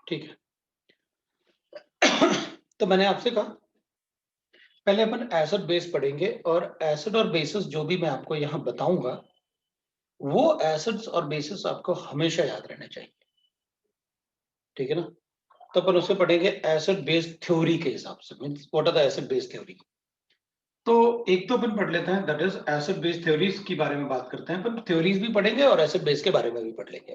ठीक है। तो मैंने आपसे कहा पहले अपन एसिड बेस पढ़ेंगे, और एसिड और बेसिस जो भी मैं आपको यहां बताऊंगा वो एसिड्स और बेसिस आपको हमेशा याद रहने चाहिए, ठीक है ना। तो अपन उसे पढ़ेंगे एसिड बेस थ्योरी के हिसाब से, means what are the acid base theory. तो एक तो अपन पढ़ लेते हैं, that is acid base theories के बारे में बात करते हैं। अपन थ्योरीज भी पढ़ेंगे और एसिड बेस के बारे में भी पढ़ लेंगे।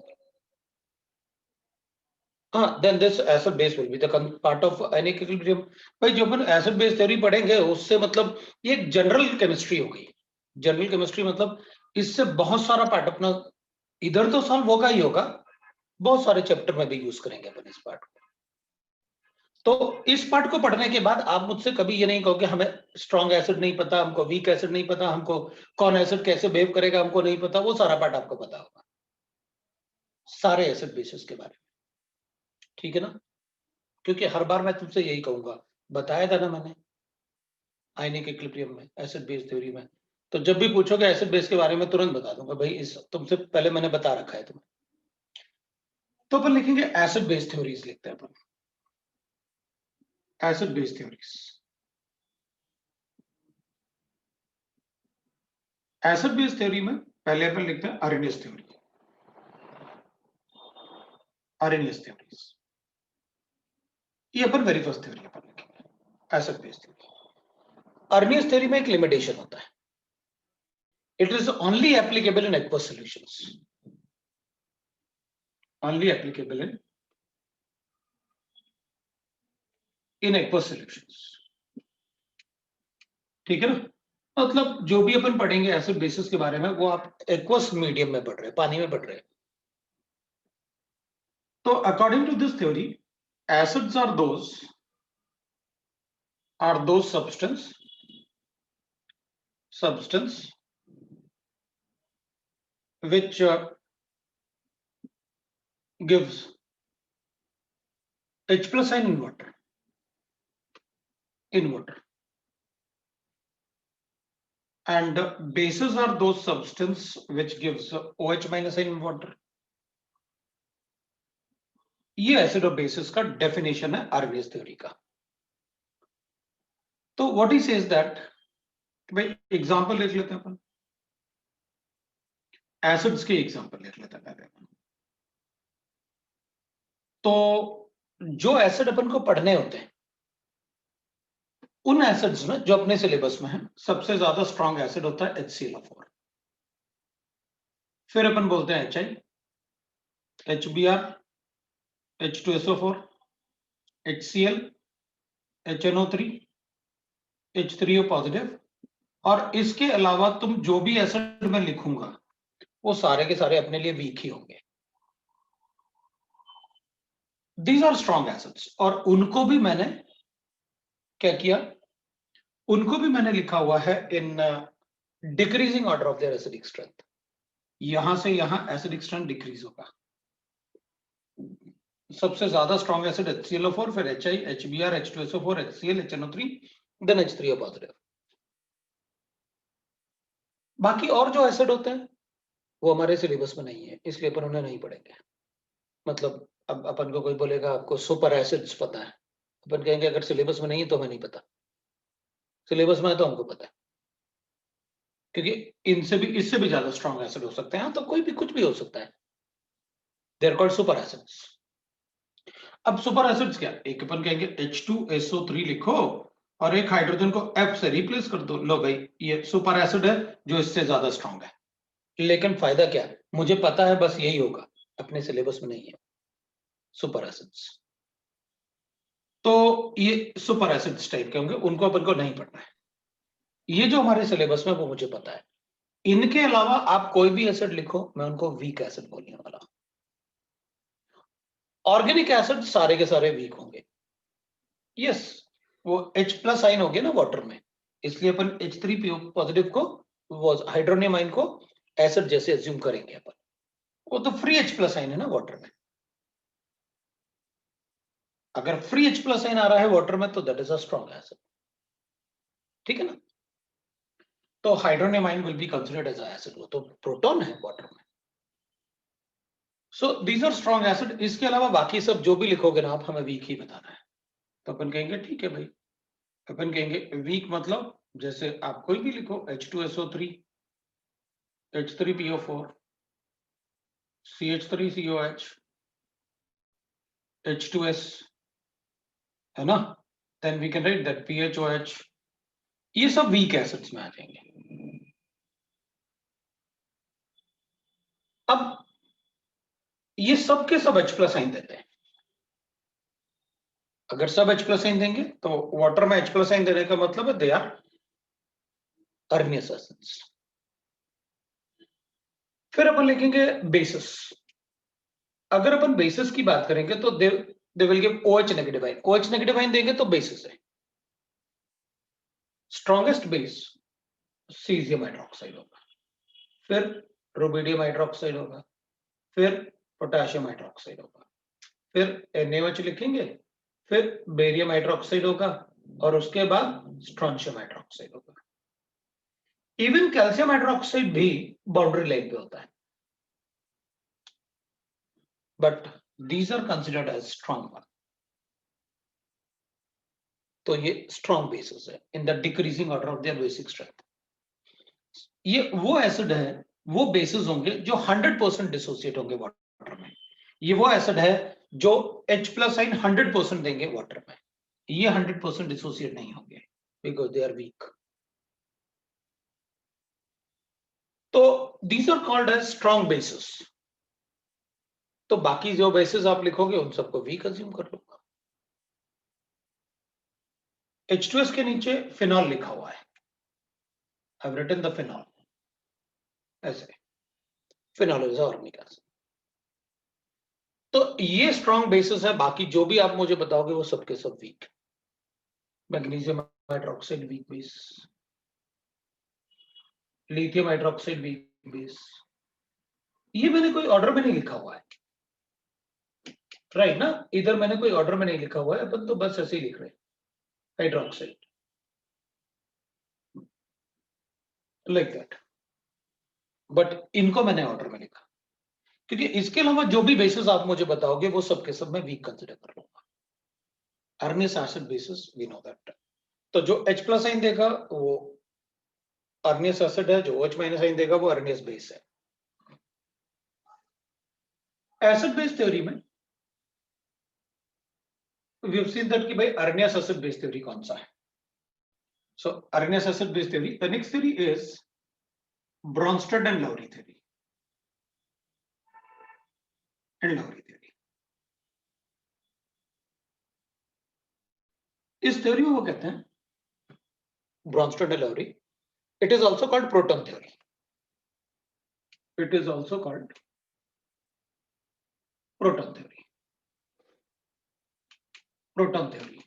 हाँ, then this acid base will be the part of ionic equilibrium. भाई जो अपन एसिड बेस थ्योरी पढ़ेंगे उससे मतलब ये एक जनरल केमिस्ट्री हो गई। जनरल केमिस्ट्री मतलब इससे बहुत सारा पार्ट अपना इधर तो सॉल्व होगा ही होगा, बहुत सारे चैप्टर में भी यूज करेंगे अपन इस पार्ट को। तो इस पार्ट को पढ़ने के बाद आप मुझसे कभी ये नहीं कहोगे हमें स्ट्रॉन्ग एसिड नहीं पता, हमको वीक एसिड नहीं पता, हमको कौन एसिड कैसे बिहेव करेगा हमको नहीं पता। वो सारा पार्ट आपको पता होगा, सारे एसिड बेसिस के बारे में, ठीक है ना। क्योंकि हर बार मैं तुमसे यही कहूंगा, बताया था ना मैंने आयनिक इक्विलिब्रियम में, एसिड बेस थ्योरी में। तो जब भी पूछोगे एसिड बेस के बारे में तुरंत बता दूंगा, भाई इस तुमसे पहले मैंने बता रखा है तुम्हें। तो अपन लिखेंगे एसिड बेस थ्योरीज, लिखते हैं अपन acid base theories. Acid base theory में पहले अपन लिखते हैं अरेनियस थ्योरी। अरेनियस थ्योरीज ये अपन वेरी फर्स्ट थ्योरी अपन लिखेंगे, acid base theory. Arrhenius theory में एक लिमिटेशन होता है, it is only applicable in aqueous solutions, only applicable in aqueous solutions, ठीक है ना। मतलब जो भी अपन पढ़ेंगे एसिड बेसिस के बारे में वो आप एक्वस मीडियम में पढ़ रहे हैं, पानी में पढ़ रहे हैं। तो according to this theory acids are those substance which gives H plus ion in water, and bases are those substance which gives OH minus ion in water. ये एसिड और बेसिस का डेफिनेशन है आर्नियस थ्योरी का। तो what he says that, भाई example लिख लेते हैं अपन, एसिड्स के एग्जांपल लिख लेते हैं पहले। तो जो एसिड अपन को पढ़ने होते हैं उन एसिड्स में जो अपने सिलेबस में है सबसे ज्यादा स्ट्रॉन्ग एसिड होता है HClO4, फिर अपन बोलते हैं HI, HBr, H2SO4, HCl, HNO3, H3O positive. और इसके अलावा तुम जो भी एसिड में लिखूंगा वो सारे के सारे अपने लिए वीक ही होंगे। दीज आर स्ट्रॉन्ग एसिड्स, और उनको भी मैंने क्या किया, उनको भी मैंने लिखा हुआ है in decreasing order of there acidic strength. यहां से यहां एसिडिक स्ट्रेंथ डिक्रीज होगा। सबसे ज्यादा स्ट्रॉन्ग एसिड HClO4, फिर HI, HBr, H2SO4, HCl, HNO3, then H3O positive. बाकी और जो एसिड होते हैं वो हमारे सिलेबस में नहीं है, इसलिए अपन उन्हें नहीं पढ़ेंगे। मतलब अब अपन को कोई बोलेगा आपको सुपर एसिड्स पता है, अपन कहेंगे अगर सिलेबस में नहीं है तो हमें नहीं पता, सिलेबस में है तो हमको पता है। क्योंकि इनसे भी, इससे भी ज्यादा स्ट्रॉन्ग एसिड हो सकते हैं, तो कोई भी कुछ भी हो सकता है, they are called super acids. अब सुपर एसिड्स क्या, एक अपन कहेंगे H2SO3 लिखो और एक हाइड्रोजन को F से रिप्लेस कर दो, लो भाई ये सुपर एसिड है जो इससे ज्यादा स्ट्रॉन्ग है। लेकिन फायदा क्या है, मुझे पता है बस यही होगा, अपने सिलेबस में नहीं है सुपर एसिड्स। तो ये सुपर एसिड्स टाइप के होंगे, उनको अपन को नहीं पढ़ना है। ये जो हमारे सिलेबस में वो मुझे पता है। इनके अलावा आप कोई भी एसिड लिखो मैं उनको वीक एसिड बोलने वाला। ऑर्गेनिक एसिड सारे के सारे वीक होंगे, यस। वो H प्लस आइन हो गया ना वाटर में, इसलिए अपन H3PO पॉजिटिव को, वो हाइड्रोनियम आइन को एसिड जैसे एज्यूम करेंगे अपन। वो तो फ्री H प्लस आइन है ना वाटर में। अगर फ्री H प्लस आइन आ रहा है वाटर में तो that is a strong acid, ठीक है ना। तो hydronium ion will be considered as a acid, वो तो प्रोटॉन है वाटर में, so these are strong acid. इसके अलावा बाकी सब जो भी लिखोगे ना आप, हमें वीक ही बताना है। तो अपन कहेंगे ठीक है भाई, अपन कहेंगे वीक मतलब जैसे आप कोई भी लिखो, H2SO3, H3PO4, CH3COH, H2S, है ना, then we can write that PHOH, ये सब वीक एसिड्स में आ जाएंगे। अब ये सब के सब H+ साइन देते हैं। अगर सब H+ साइन देंगे तो वाटर में H+ साइन देने का मतलब है दे आर अर्नियस एसिड्स। फिर अपन लिखेंगे बेसिस। अगर अपन बेसिस की बात करेंगे तो they will give OH negative ion. OH negative ion देंगे तो बेसिस है। स्ट्रॉन्गेस्ट बेस सीजियम हाइड्रोक्साइड होगा, फिर रुबिडियम हाइड्रोक्साइड होगा, फिर पोटेशियम हाइड्रोक्साइड होगा, फिर NaOH लिखेंगे, फिर बेरियम हाइड्रोक्साइड होगा, और उसके बाद स्ट्रोंशियम हाइड्रोक्साइड होगा। इवन कैल्शियम हाइड्रोक्साइड भी बाउंड्री लाइन पे होता है, but these are considered as strong one. तो ये स्ट्रॉन्ग बेसिस है in the decreasing order of their basic strength. ये वो एसिड है, वो बेसिस होंगे जो 100% डिसोसिएट होंगे वाटर में। ये वो एसिड है जो H+ साइन 100% देंगे वाटर में। ये 100% डिसोसिएट नहीं होंगे बिकॉज दे आर वीक। तो these are called as strong bases. तो बाकी जो बेसिस आप लिखोगे उन सबको वीक अज्यूम कर लूंगा। H2S के नीचे फिनॉल लिखा हुआ है, I have written the phenol, ऐसे फिनॉल इज ऑर्गेनिक एसिड। तो ये स्ट्रॉन्ग बेसिस है, बाकी जो भी आप मुझे बताओगे वो सबके सब weak. Magnesium hydroxide weak base, lithium hydroxide weak base. ये मैंने कोई ऑर्डर में नहीं लिखा हुआ है, राइट ना, इधर मैंने कोई ऑर्डर में नहीं लिखा हुआ है, अपन तो बस ऐसे ही लिख रहे हैं हाइड्रोक्साइड लाइक दैट, बट इनको मैंने ऑर्डर में लिखा क्योंकि इसके अलावा जो भी बेसिस आप मुझे बताओगे वो सबके सब मैं वीक कंसिडर कर लूंगा। Arrhenius acid basis we know that. तो जो H+ साइन देगा वो अर्नियस एसिड है, जो OH- साइन देगा वो अर्नियस बेस है। एसिड बेस थ्योरी में वी हैव सीन दैट कि भाई अर्नियस एसिड बेस थ्योरी कौन सा है। So Arrhenius acid base theory, the next theory is Bronsted and Lowry theory. इस थ्योरी में वो कहते हैं Bronsted and Lowry, it is also called proton theory. It is also called proton theory. Proton theory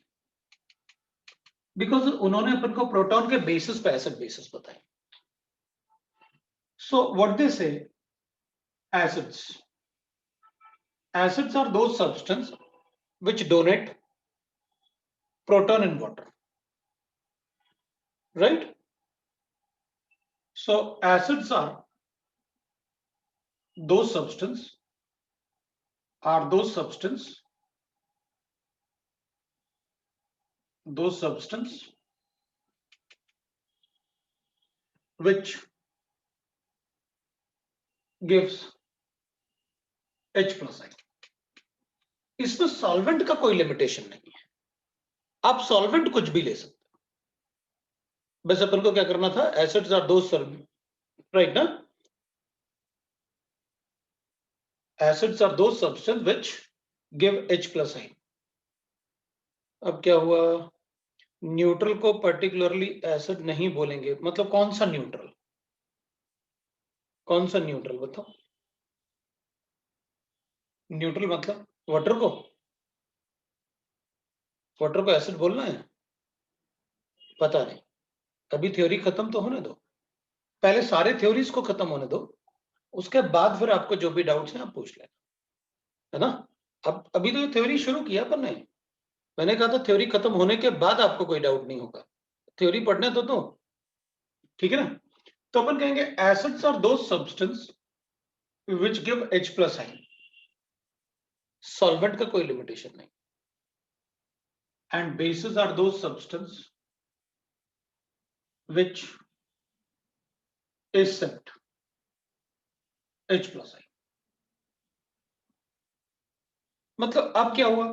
because उन्होंने अपन को proton के basis पे एसिड बेसिस बताए। सो व्हाट दे से, acids are those substances which donate proton in water, right? So acids are those substances which gives H+ ion। इसमें solvent का कोई लिमिटेशन नहीं है, आप सॉल्वेंट कुछ भी ले सकते हो। बस अपन को क्या करना था, एसिड्स आर दोज राइट ना, acids are those substance which give H+ ion। अब क्या हुआ, न्यूट्रल को पर्टिकुलरली एसिड नहीं बोलेंगे, मतलब कौन सा न्यूट्रल, कौन सा न्यूट्रल बताओ। न्यूट्रल मतलब वाटर को एसिड बोलना है, पता नहीं, अभी थ्योरी खत्म तो होने दो, पहले सारे थ्योरीज को खत्म होने दो, उसके बाद फिर आपको जो भी डाउट्स हैं आप पूछ लेना, है ना। अब अभी तो थ्योरी शुरू किया अपन ने, मैंने कहा था थ्योरी खत्म होने के बाद आपको कोई डाउट नहीं होगा, थ्योरी पढ़ने तो ठीक है ना। तो अपन कहेंगे acids are those substance which give H+ ion। Solvent का कोई लिमिटेशन नहीं। And bases are those substance which accept H+I। मतलब अब क्या हुआ,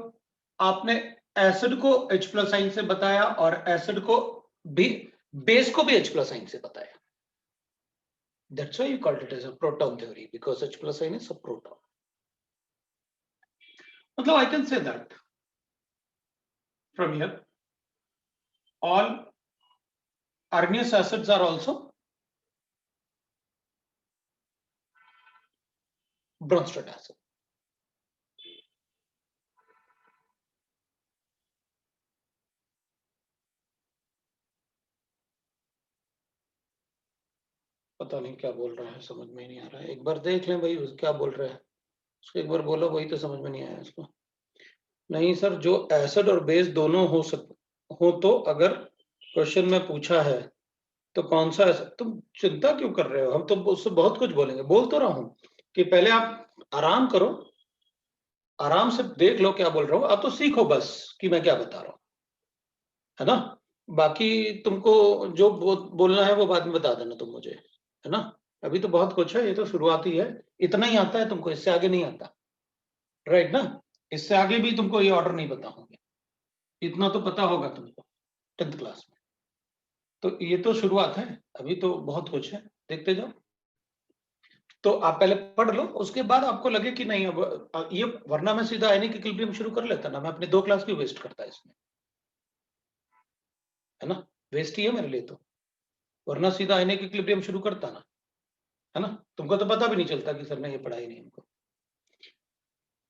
आपने एसिड को H+I से बताया और एसिड को भी, बेस को भी H+I से बताया। That's why you called it as a proton theory, because H+I is a proton. मतलब I can say that from here all Arrhenius acids are also Bronsted acid. पता नहीं क्या बोल रहा है, समझ में नहीं आ रहा है। एक बार देख लें भाई क्या बोल रहा है, उसको एक बार बोलो, वही तो समझ में नहीं आया उसको। नहीं सर, जो एसिड और बेस दोनों हो तो अगर क्वेश्चन में पूछा है तो कौन सा एसिड, तुम चिंता क्यों कर रहे हो, हम तो उससे बहुत कुछ बोलेंगे। बोल तो रहा हूं कि पहले आप आराम करो, आराम से देख लो क्या बोल रहा हूं, आप तो सीखो बस कि मैं क्या बता रहा हूं, है ना। बाकी तुमको जो बोलना है वो बाद में बता देना तुम मुझे, है ना। अभी तो बहुत कुछ है, ये तो शुरुआत ही है, इतना ही आता है तुमको, इससे आगे नहीं आता, राइट ना। इससे आगे भी तुमको ये ऑर्डर नहीं पता होंगे, इतना तो पता होगा तुमको 10th क्लास में। तो ये तो शुरुआत है, अभी तो बहुत कुछ है, देखते जाओ। तो आप पहले पढ़ लो, उसके बाद आपको लगे कि नहीं अब ये, वरना मैं सीधा आयनिक इक्विलिब्रियम शुरू कर लेता ना, मैं अपने 2 क्लास क्यों वेस्ट करता इसमें, है ना। वेस्ट ही है मेरे लिए तो, वरना सीधा आयनिक इक्विलिब्रियम शुरू करता ना, है ना। तुमको तो पता भी नहीं चलता कि सर ने ये पढ़ा ही नहीं हमको।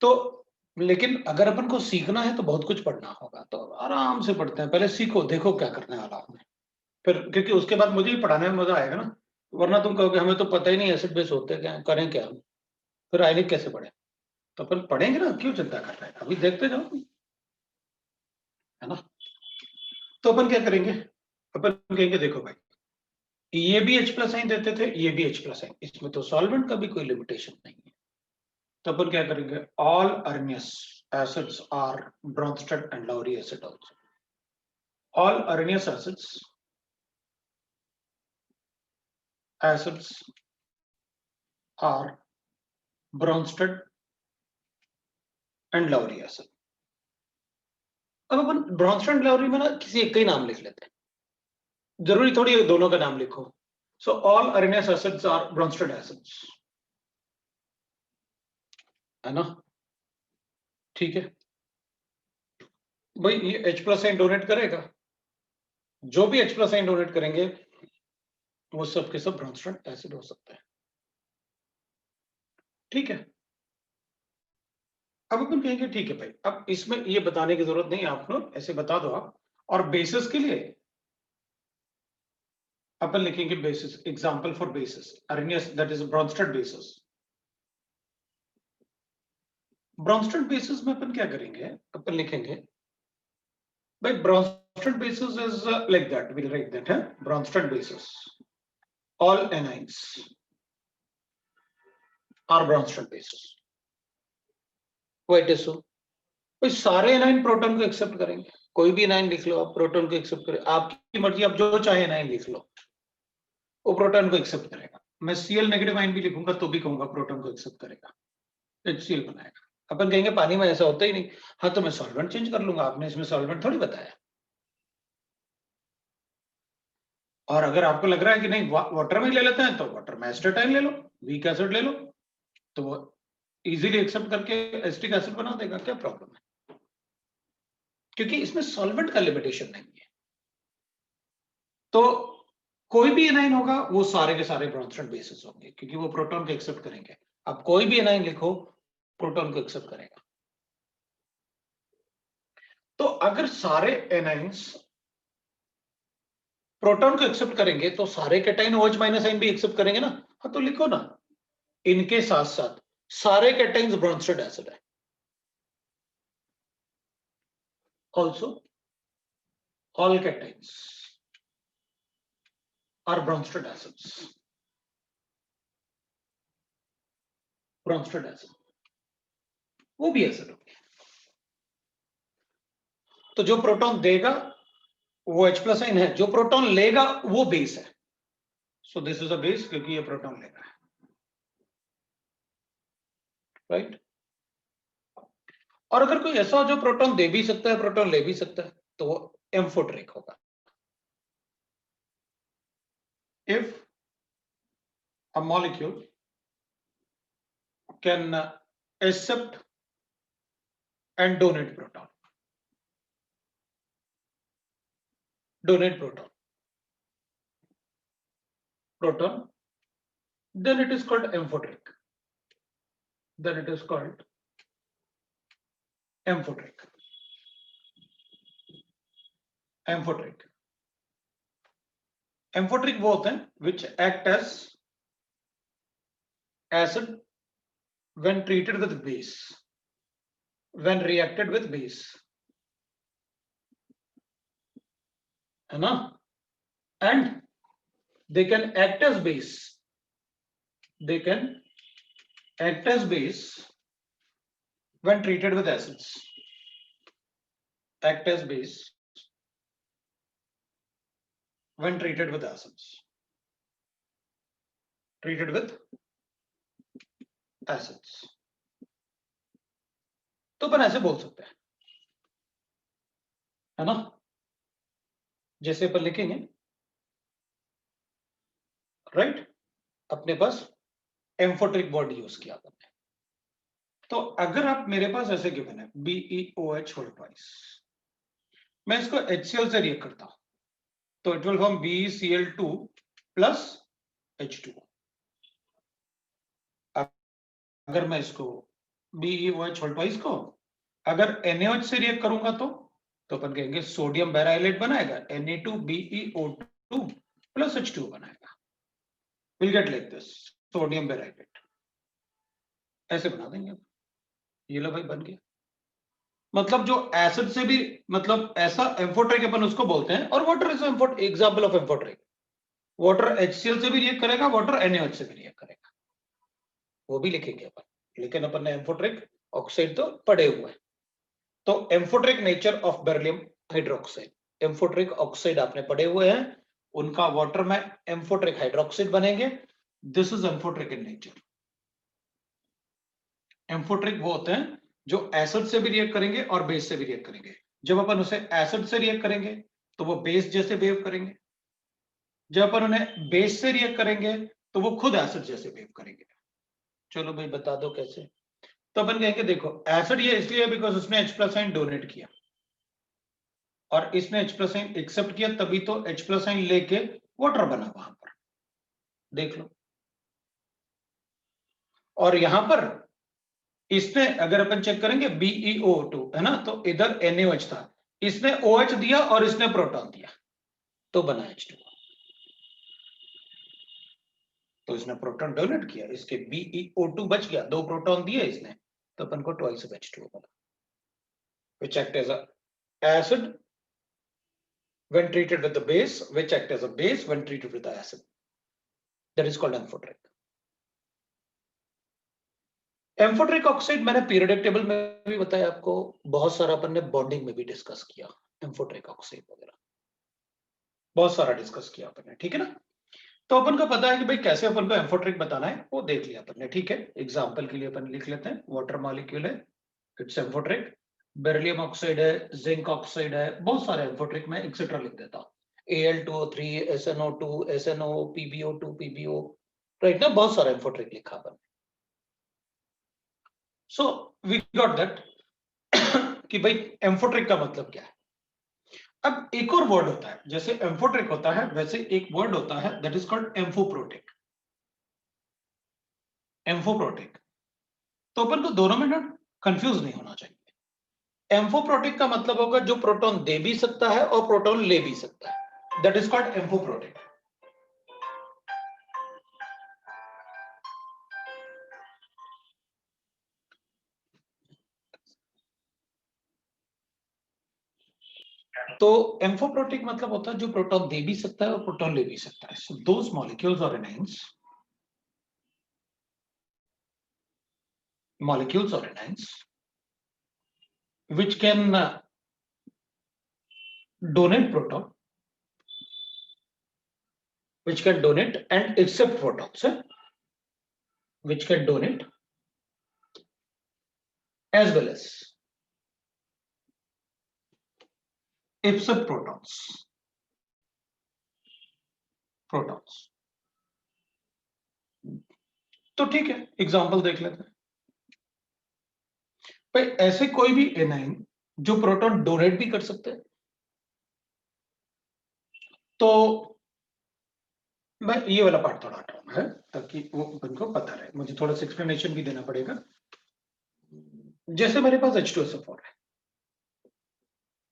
तो लेकिन अगर अपन को सीखना है तो बहुत कुछ पढ़ना होगा, तो आराम से पढ़ते हैं, पहले सीखो, देखो क्या करने वाला हूं मैं, फिर क्योंकि उसके बाद मुझे ही पढ़ाने में मजा आएगा ना। वरना तुम कहोगे हमें तो पता ही नहीं एसिड बेस होते क्या, करें क्या हम, फिर आयनिक कैसे पढ़े। तो अपन पढ़ेंगे ना, क्यों चिंता कर रहे हैं, अभी देखते जाओ, है ना। तो अपन क्या करेंगे, अपन कहेंगे देखो भाई, ये भी H+I देते थे, ये भी H+I, इसमें तो सॉल्वेंट का भी कोई लिमिटेशन नहीं है। तो अपन क्या करेंगे, all Arrhenius acids are Bronsted and Lowry acid also. All Arrhenius acids are Bronsted and Lowry acid. अब अपन ब्रॉन्स्टेड एंड लाउरी में ना किसी एक का ही नाम लिख लेते हैं, जरूरी थोड़ी है दोनों का नाम लिखो। So all Arrhenius acids are Bronsted acids, है ना, ठीक है भाई। ये H+I डोनेट करेगा, जो भी H+I डोनेट करेंगे वो सब के सब ब्रॉन्स्टेड एसिड हो सकते हैं, ठीक है। अब अपन कहेंगे ठीक है भाई, अब इसमें ये बताने की जरूरत नहीं है, आप लोग ऐसे बता दो आप। और बेसिस के लिए अपन लिखेंगे bases, example for bases Arrhenius, that is Bronsted bases. Bronsted bases में अपन क्या करेंगे, अपन लिखेंगे भाई Bronsted bases is like that, will write that है Bronsted bases, all anions are Bronsted bases. What is so, भाई सारे एनाइन प्रोटॉन को एक्सेप्ट करेंगे, कोई भी एनाइन लिख लो आप, प्रोटॉन को एक्सेप्ट करें, आपकी मर्जी, आप जो चाहे एनाइन लिख लो, वो प्रोटॉन को एक्सेप्ट करेगा। मैं Cl नेगेटिव आयन भी लिखूंगा तो भी कहूंगा प्रोटॉन को एक्सेप्ट करेगा, HCl बनाएगा। अपन कहेंगे पानी में ऐसा होता ही नहीं, हाँ तो मैं सॉल्वेंट चेंज कर लूंगा, आपने इसमें सॉल्वेंट थोड़ी बताया। और अगर आपको लग रहा है कि नहीं वाटर में ले लेते हैं, तो वाटर में एस्टेटाइन ले लो, वीक एसिड ले लो, तो वो इजीली एक्सेप्ट करके एसिटिक एसिड बना देगा, क्या प्रॉब्लम है, क्योंकि इसमें सॉल्वेंट का लिमिटेशन नहीं है। तो कोई भी एनाइन होगा वो सारे के सारे ब्रॉन्स्टेड बेसिस होंगे, क्योंकि वो प्रोटॉन को एक्सेप्ट करेंगे। अब कोई भी एनाइन लिखो, प्रोटॉन को एक्सेप्ट करेगा। तो अगर सारे एनाइंस प्रोटॉन को एक्सेप्ट करेंगे तो सारे कैटाइन OH माइनस आइन भी एक्सेप्ट करेंगे ना, हाँ तो लिखो ना, इनके साथ साथ सारे कैटाइन्स ब्रॉन्स्टेड एसिड है। Also all cations are Bronsted acids, Bronsted acid. वो भी एसिड होगी। तो जो प्रोटॉन देगा वो H+ आयन है, जो प्रोटॉन लेगा वो बेस है। So this is a base क्योंकि ये प्रोटॉन लेगा है, राइट। और अगर कोई ऐसा हो जो प्रोटॉन दे भी सकता है, प्रोटॉन ले भी सकता है, तो वो एम्फोटेरिक होगा। If a molecule can accept and donate proton, proton, then it is called amphoteric. Then it is called amphoteric. Amphoteric. Amphoteric वो होते हैं which act as acid when treated with base, when reacted with base, है ना? And they can act as base. They can act as base when treated with acids. Act as base when treated with acids. Treated with acids. तो अपन ऐसे बोल सकते हैं, है ना? जैसे अपन लिखेंगे, राइट, अपने पास एम्फोटेरिक बॉन्ड यूज किया अपन ने। तो अगर आप मेरे पास ऐसे गिवन है BeOH होल ट्वाइस, मैं इसको HCl से रिएक्ट करता हूं तो it will form BeCl2 plus H2। अगर मैं इसको BeOH होल ट्वाइस को अगर NaOH से रिएक्ट करूंगा तो अपन कहेंगे सोडियम बेराइलेट बनाएगा, Na2BeO2 प्लस H2 बनाएगा। Will get like this, sodium beryllate. ऐसे बना देंगे, ये लो भाई बन गया। मतलब जो एसिड से भी, मतलब ऐसा एम्फोटेरिक अपन उसको बोलते हैं। और water is example of amphoteric. Water HCl से भी रिएक्ट करेगा, वाटर NaOH से भी रिएक्ट करेगा, वो भी लिखेंगे अपन। लेकिन अपन ने एम्फोटेरिक ऑक्साइड तो पढ़े हुए हैं। तो amphoteric nature of beryllium hydroxide, amphoteric oxide आपने पढ़े हुए हैं, उनका वाटर में एम्फोटेरिक हाइड्रोक्साइड बनेंगे। This is amphoteric in nature. Amphoteric वो होते हैं जो एसिड से भी रिएक्ट करेंगे और बेस से भी रिएक्ट करेंगे। जब अपन उसे एसिड से रिएक्ट करेंगे तो वो बेस जैसे बिहेव करेंगे, जब अपन उन्हें बेस से रिएक्ट करेंगे तो वो खुद एसिड जैसे बिहेव करेंगे। चलो भाई बता दो कैसे। तो अपन कहेंगे देखो, एसिड ये इसलिए बिकॉज उसने H+ आयन डोनेट किया और इसने H+ आयन एक्सेप्ट किया, तभी तो H+ आयन लेके वाटर बना वहां पर, देख लो। और यहां पर इसने, अगर अपन चेक करेंगे BeO2 है ना, तो इधर NaOH था, इसने OH दिया और इसने प्रोटॉन दिया तो बना H2। तो इसने प्रोटॉन डोनेट किया, इसके BeO2 बच गया, 2 प्रोटॉन दिए इसने, तो अपन को ट्वाइस ऑफ H2 बना, which act as a acid when treated with the base, which act as a base when treated with the acid. That is called amphoteric. Amphoteric oxide मैंने periodic table में भी बताया आपको, बहुत सारा अपन ने bonding में भी डिस्कस किया एम्फोटेरिक ऑक्साइड वगैरह, बहुत सारा डिस्कस किया अपन ने, ठीक है ना। तो अपन को पता है कि भाई कैसे अपन को एम्फोटेरिक बताना है, वो देख लिया अपन ने, ठीक है। एग्जांपल के लिए अपन लिख लेते हैं, वाटर मॉलिक्यूल है, इट्स एम्फोटेरिक। बेरिलियम ऑक्साइड है, जिंक ऑक्साइड है, बहुत सारे एम्फोटेरिक में एक्सेट्रा लिख देता हूं, Al2O3, SnO2, SnO, PbO2, PbO, right ना, बहुत सारा एम्फोटेरिक लिखा अपन। सो वी गॉट दैट कि भाई एम्फोटेरिक का मतलब क्या है। अब एक और वर्ड होता है, जैसे एम्फोटेरिक होता है वैसे एक वर्ड होता है दैट इज कॉल्ड एम्फोप्रोटिक। एम्फोप्रोटिक, तो अपन को दोनों में ना कंफ्यूज नहीं होना चाहिए। एम्फोप्रोटिक का मतलब होगा जो प्रोटॉन दे भी सकता है और प्रोटॉन ले भी सकता है, दैट इज कॉल्ड एम्फोप्रोटिक। तो एम्फोप्रोटिक मतलब होता है जो प्रोटॉन दे भी सकता है और प्रोटॉन ले भी सकता है। सो दोस मॉलिक्यूल्स और anions, molecules or anions which can donate proton, which can donate and accept photons, which can donate as well as accept protons. तो ठीक है, एग्जांपल देख लेते हैं भाई। ऐसे कोई भी एनाइन जो प्रोटॉन डोनेट भी कर सकते हैं, तो मैं ये वाला पार्ट थोड़ा हटाऊंगा है ताकि वो अपन को पता रहे, मुझे थोड़ा सा एक्सप्लेनेशन भी देना पड़ेगा। जैसे मेरे पास H2SO4 है,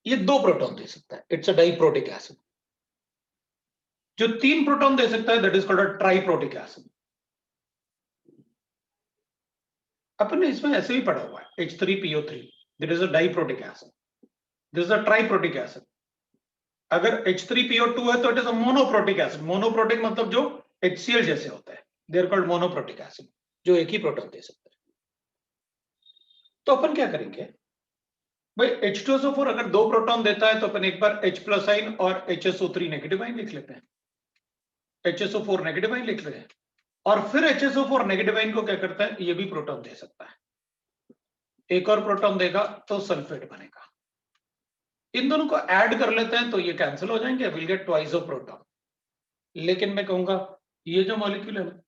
ये 2 प्रोटॉन दे सकता है, इट्स अ डाइप्रोटिक एसिड। जो 3 प्रोटॉन दे सकता है that is called a triprotic acid. अपन ने इसमें ऐसे ही पढ़ा हुआ है, H3PO3 that is a diprotic acid, this is a triprotic acid. अगर H3PO2 है तो it is a monoprotic acid. Monoprotic मतलब जो HCl जैसे होता है, they are called monoprotic acid, जो एक ही प्रोटॉन दे सकता है। तो अपन क्या करेंगे भाई, H2SO4 अगर 2 प्रोटॉन देता है तो अपन एक बार H प्लस आइन और HSO3 नेगेटिव आइन लिख लेते हैं, HSO4 नेगेटिव आइन लिख रहे हैं, और फिर HSO4 नेगेटिव आइन को क्या करता है, ये भी प्रोटॉन दे सकता है, एक और प्रोटॉन देगा तो सल्फेट बनेगा। इन दोनों को ऐड कर लेते हैं तो ये कैंसिल हो जाएंगे, will get twice of proton. लेकिन मैं कहूंगा ये जो मॉलिक्यूल है ना,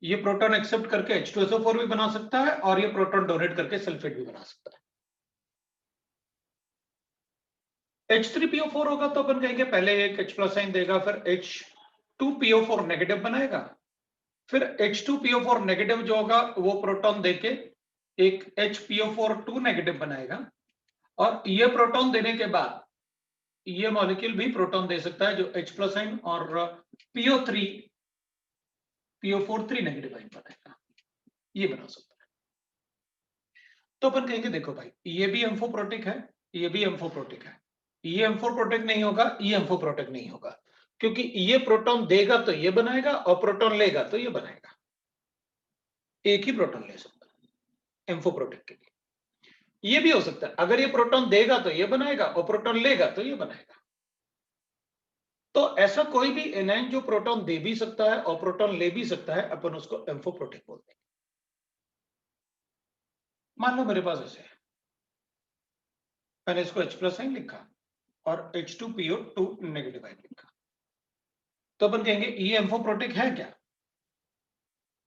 ये प्रोटॉन एक्सेप्ट करके H2SO4 भी बना सकता है और ये प्रोटॉन डोनेट करके सल्फेट भी बना सकता है। H3PO4 होगा तो अपन कहेंगे पहले एक H प्लस साइन देगा, फिर H2PO4 नेगेटिव बनाएगा, फिर H2PO4 नेगेटिव जो होगा वो प्रोटॉन देके एक HPO4 नेगेटिव बनाएगा, और ये प्रोटॉन देने के बाद ये मॉलिक्यूल भी प्रोटॉन दे सकता है जो H प्लस आइन और PO4 नेगेटिव आइन बनाएगा, ये बना सकता है। तो अपन कहेंगे देखो भाई, ये भी एम्फोप्रोटिक है, ये भी एम्फोप्रोटिक है, ये एम्फोप्रोटिक नहीं होगा, ये एम्फोप्रोटिक नहीं होगा, क्योंकि ये प्रोटॉन देगा तो ये बनाएगा और प्रोटॉन लेगा तो ये बनाएगा, एक ही प्रोटॉन ले सकता है एम्फोप्रोटिक के लिए। ये भी हो सकता है, अगर ये प्रोटॉन देगा तो ये बनाएगा और प्रोटॉन लेगा तो ये बनाएगा। तो ऐसा कोई भी एनाइन जो प्रोटॉन दे भी सकता है और प्रोटॉन ले भी सकता है, अपन उसको एम्फोप्रोटिक बोलते हैं। मान लो मेरे पास ऐसे है, मैंने इसको H प्लस आइन लिखा और H2PO2 नेगेटिव आइन लिखा, तो अपन कहेंगे ये एम्फोप्रोटिक है क्या,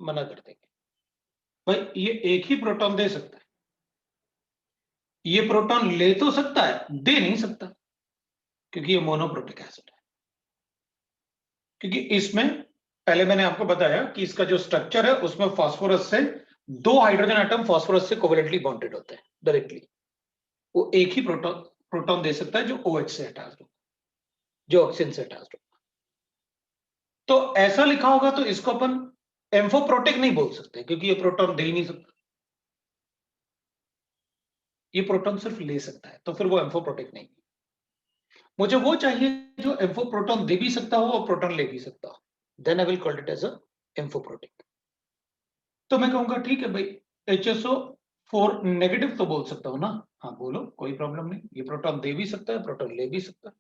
मना कर देंगे भाई, ये एक ही प्रोटॉन दे सकता है, ये प्रोटॉन ले तो सकता है, दे नहीं सकता, क्योंकि ये मोनोप्रोटिक एसिड है। क्योंकि इसमें पहले मैंने आपको बताया कि इसका जो स्ट्रक्चर है उसमें फास्फोरस से 2 हाइड्रोजन एटम फास्फोरस से कोवेलेंटली बॉन्डेड होते हैं डायरेक्टली, वो एक ही प्रोटॉन दे सकता है जो OH से अटैच्ड हो, जो ऑक्सीजन से अटैच्ड हो। तो ऐसा लिखा होगा तो इसको अपन एम्फोप्रोटिक नहीं बोल सकते, क्योंकि ये प्रोटॉन दे ही नहीं सकता, ये प्रोटॉन सिर्फ ले सकता है, तो फिर वो एम्फोप्रोटिक नहीं। मुझे वो चाहिए जो एम्फोप्रोटॉन दे भी सकता हो और प्रोटॉन ले भी सकता हो, then I will call it as a amphiprotic. तो मैं कहूंगा ठीक है भाई, HSO4 नेगेटिव तो बोल सकता हूं ना, हाँ बोलो कोई प्रॉब्लम नहीं, ये प्रोटॉन दे भी सकता है प्रोटॉन ले भी सकता है।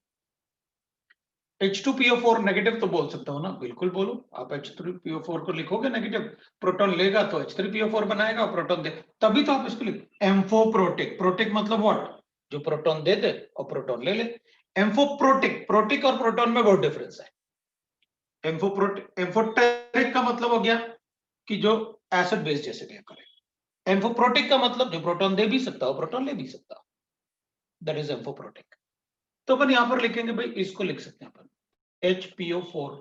H2PO4 नेगेटिव तो बोल सकता हूं ना, बिल्कुल बोलो, आप H3PO4 को लिखोगे नेगेटिव, प्रोटॉन लेगा तो H3PO4 बनाएगा, प्रोटॉन दे, तभी तो आप इसको लिखो एम्फोप्रोटिक। प्रोटिक मतलब व्हाट, जो प्रोटॉन दे दे और प्रोटॉन ले ले। एम्फोप्रोटिक, प्रोटिक और प्रोटॉन में बहुत डिफरेंस है। एम्फोटेरिक का मतलब हो गया कि जो एसिड बेस जैसे बिहेव करे, एम्फोप्रोटिक का मतलब जो प्रोटॉन दे भी सकता हो प्रोटॉन ले भी सकता हो, दैट इज एम्फोप्रोटिक। तो अपन यहां पर लिखेंगे भाई, इसको लिख सकते हैं अपन HPO4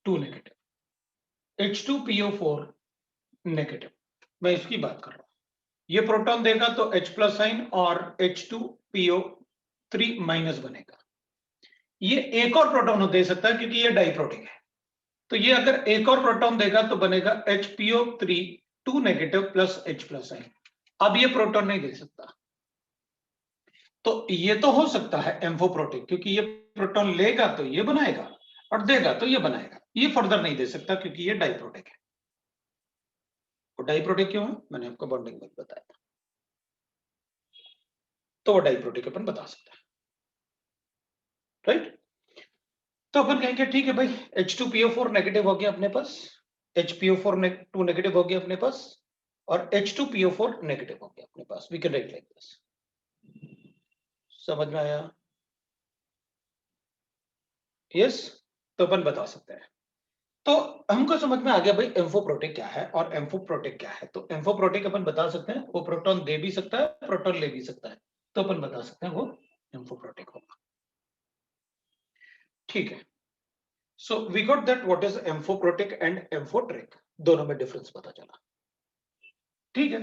नेगेटिव, H2PO4 नेगेटिव, मैं इसकी बात कर रहा हूं। ये प्रोटॉन देगा तो H प्लस साइन और H2PO3 माइनस बनेगा। ये एक और प्रोटॉन दे सकता है क्योंकि ये डाइप्रोटिक है, तो ये अगर एक और प्रोटॉन देगा तो बनेगा HPO3 2 negative plus H plus sign. अब ये प्रोटॉन नहीं दे सकता, तो ये तो हो सकता है एम्फोप्रोटिक, क्योंकि ये प्रोटॉन लेगा तो ये बनाएगा और देगा तो ये बनाएगा, ये फर्दर नहीं दे सकता क्योंकि ये डाइप्रोटिक है। और डाइप्रोटिक क्यों है, मैंने आपको बॉन्डिंग में बताया था। तो वो डाइप्रोटिक अपन बता सकते हैं, राइट। तो अपन कहेंगे ठीक है भाई, H2PO4 नेगेटिव हो गया अपने पास, HPO4 नेगेटिव हो गया अपने पास, और H2PO4 नेगेटिव हो गया अपने पास। We can write like this. समझ में आया? यस। तो अपन बता सकते हैं। तो हमको समझ में आ गया भाई एम्फोप्रोटिक क्या है और एम्फोप्रोटिक क्या है। तो एम्फोप्रोटिक अपन बता सकते हैं वो प्रोटॉन दे भी सकता है, प्रोटॉन ले भी सकता है, तो अपन बता सकते हैं वो एम्फोप्रोटिक होगा। ठीक है। So we got that what is amphiprotic and amphoteric, दोनों में डिफरेंस पता चला। ठीक है,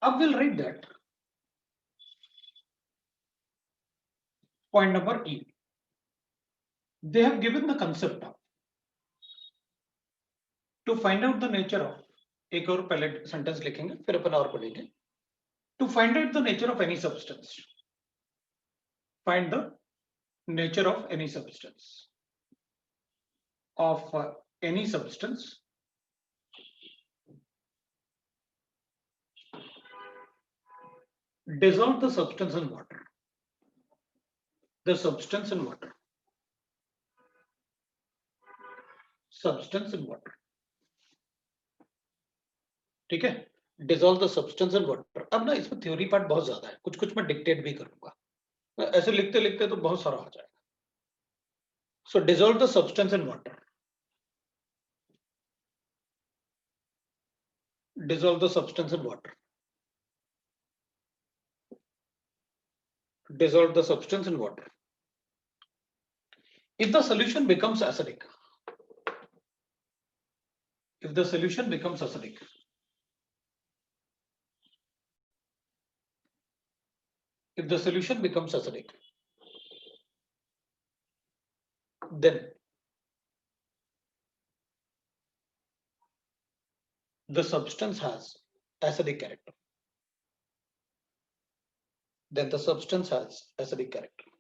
अब will write that point number E. They have given the concept of to find out the nature of, एक और पहले सेंटेंस लिखेंगे फिर अपन और पढ़ेंगे। To find out the nature of any substance, find the nature of any substance, any substance dissolve the substance in water, the substance in water, substance in water। ठीक है, dissolve the substance in water. अब ना इसमें theory part बहुत ज्यादा है, कुछ कुछ मैं डिक्टेट भी करूंगा, ऐसे लिखते लिखते तो बहुत सारा हो जाएगा। So dissolve the substance in water, dissolve the substance in water, dissolve the substance in water। If the solution becomes acidic, if the solution becomes acidic, if the solution becomes acidic, then the substance has acidic character, then the substance has acidic character,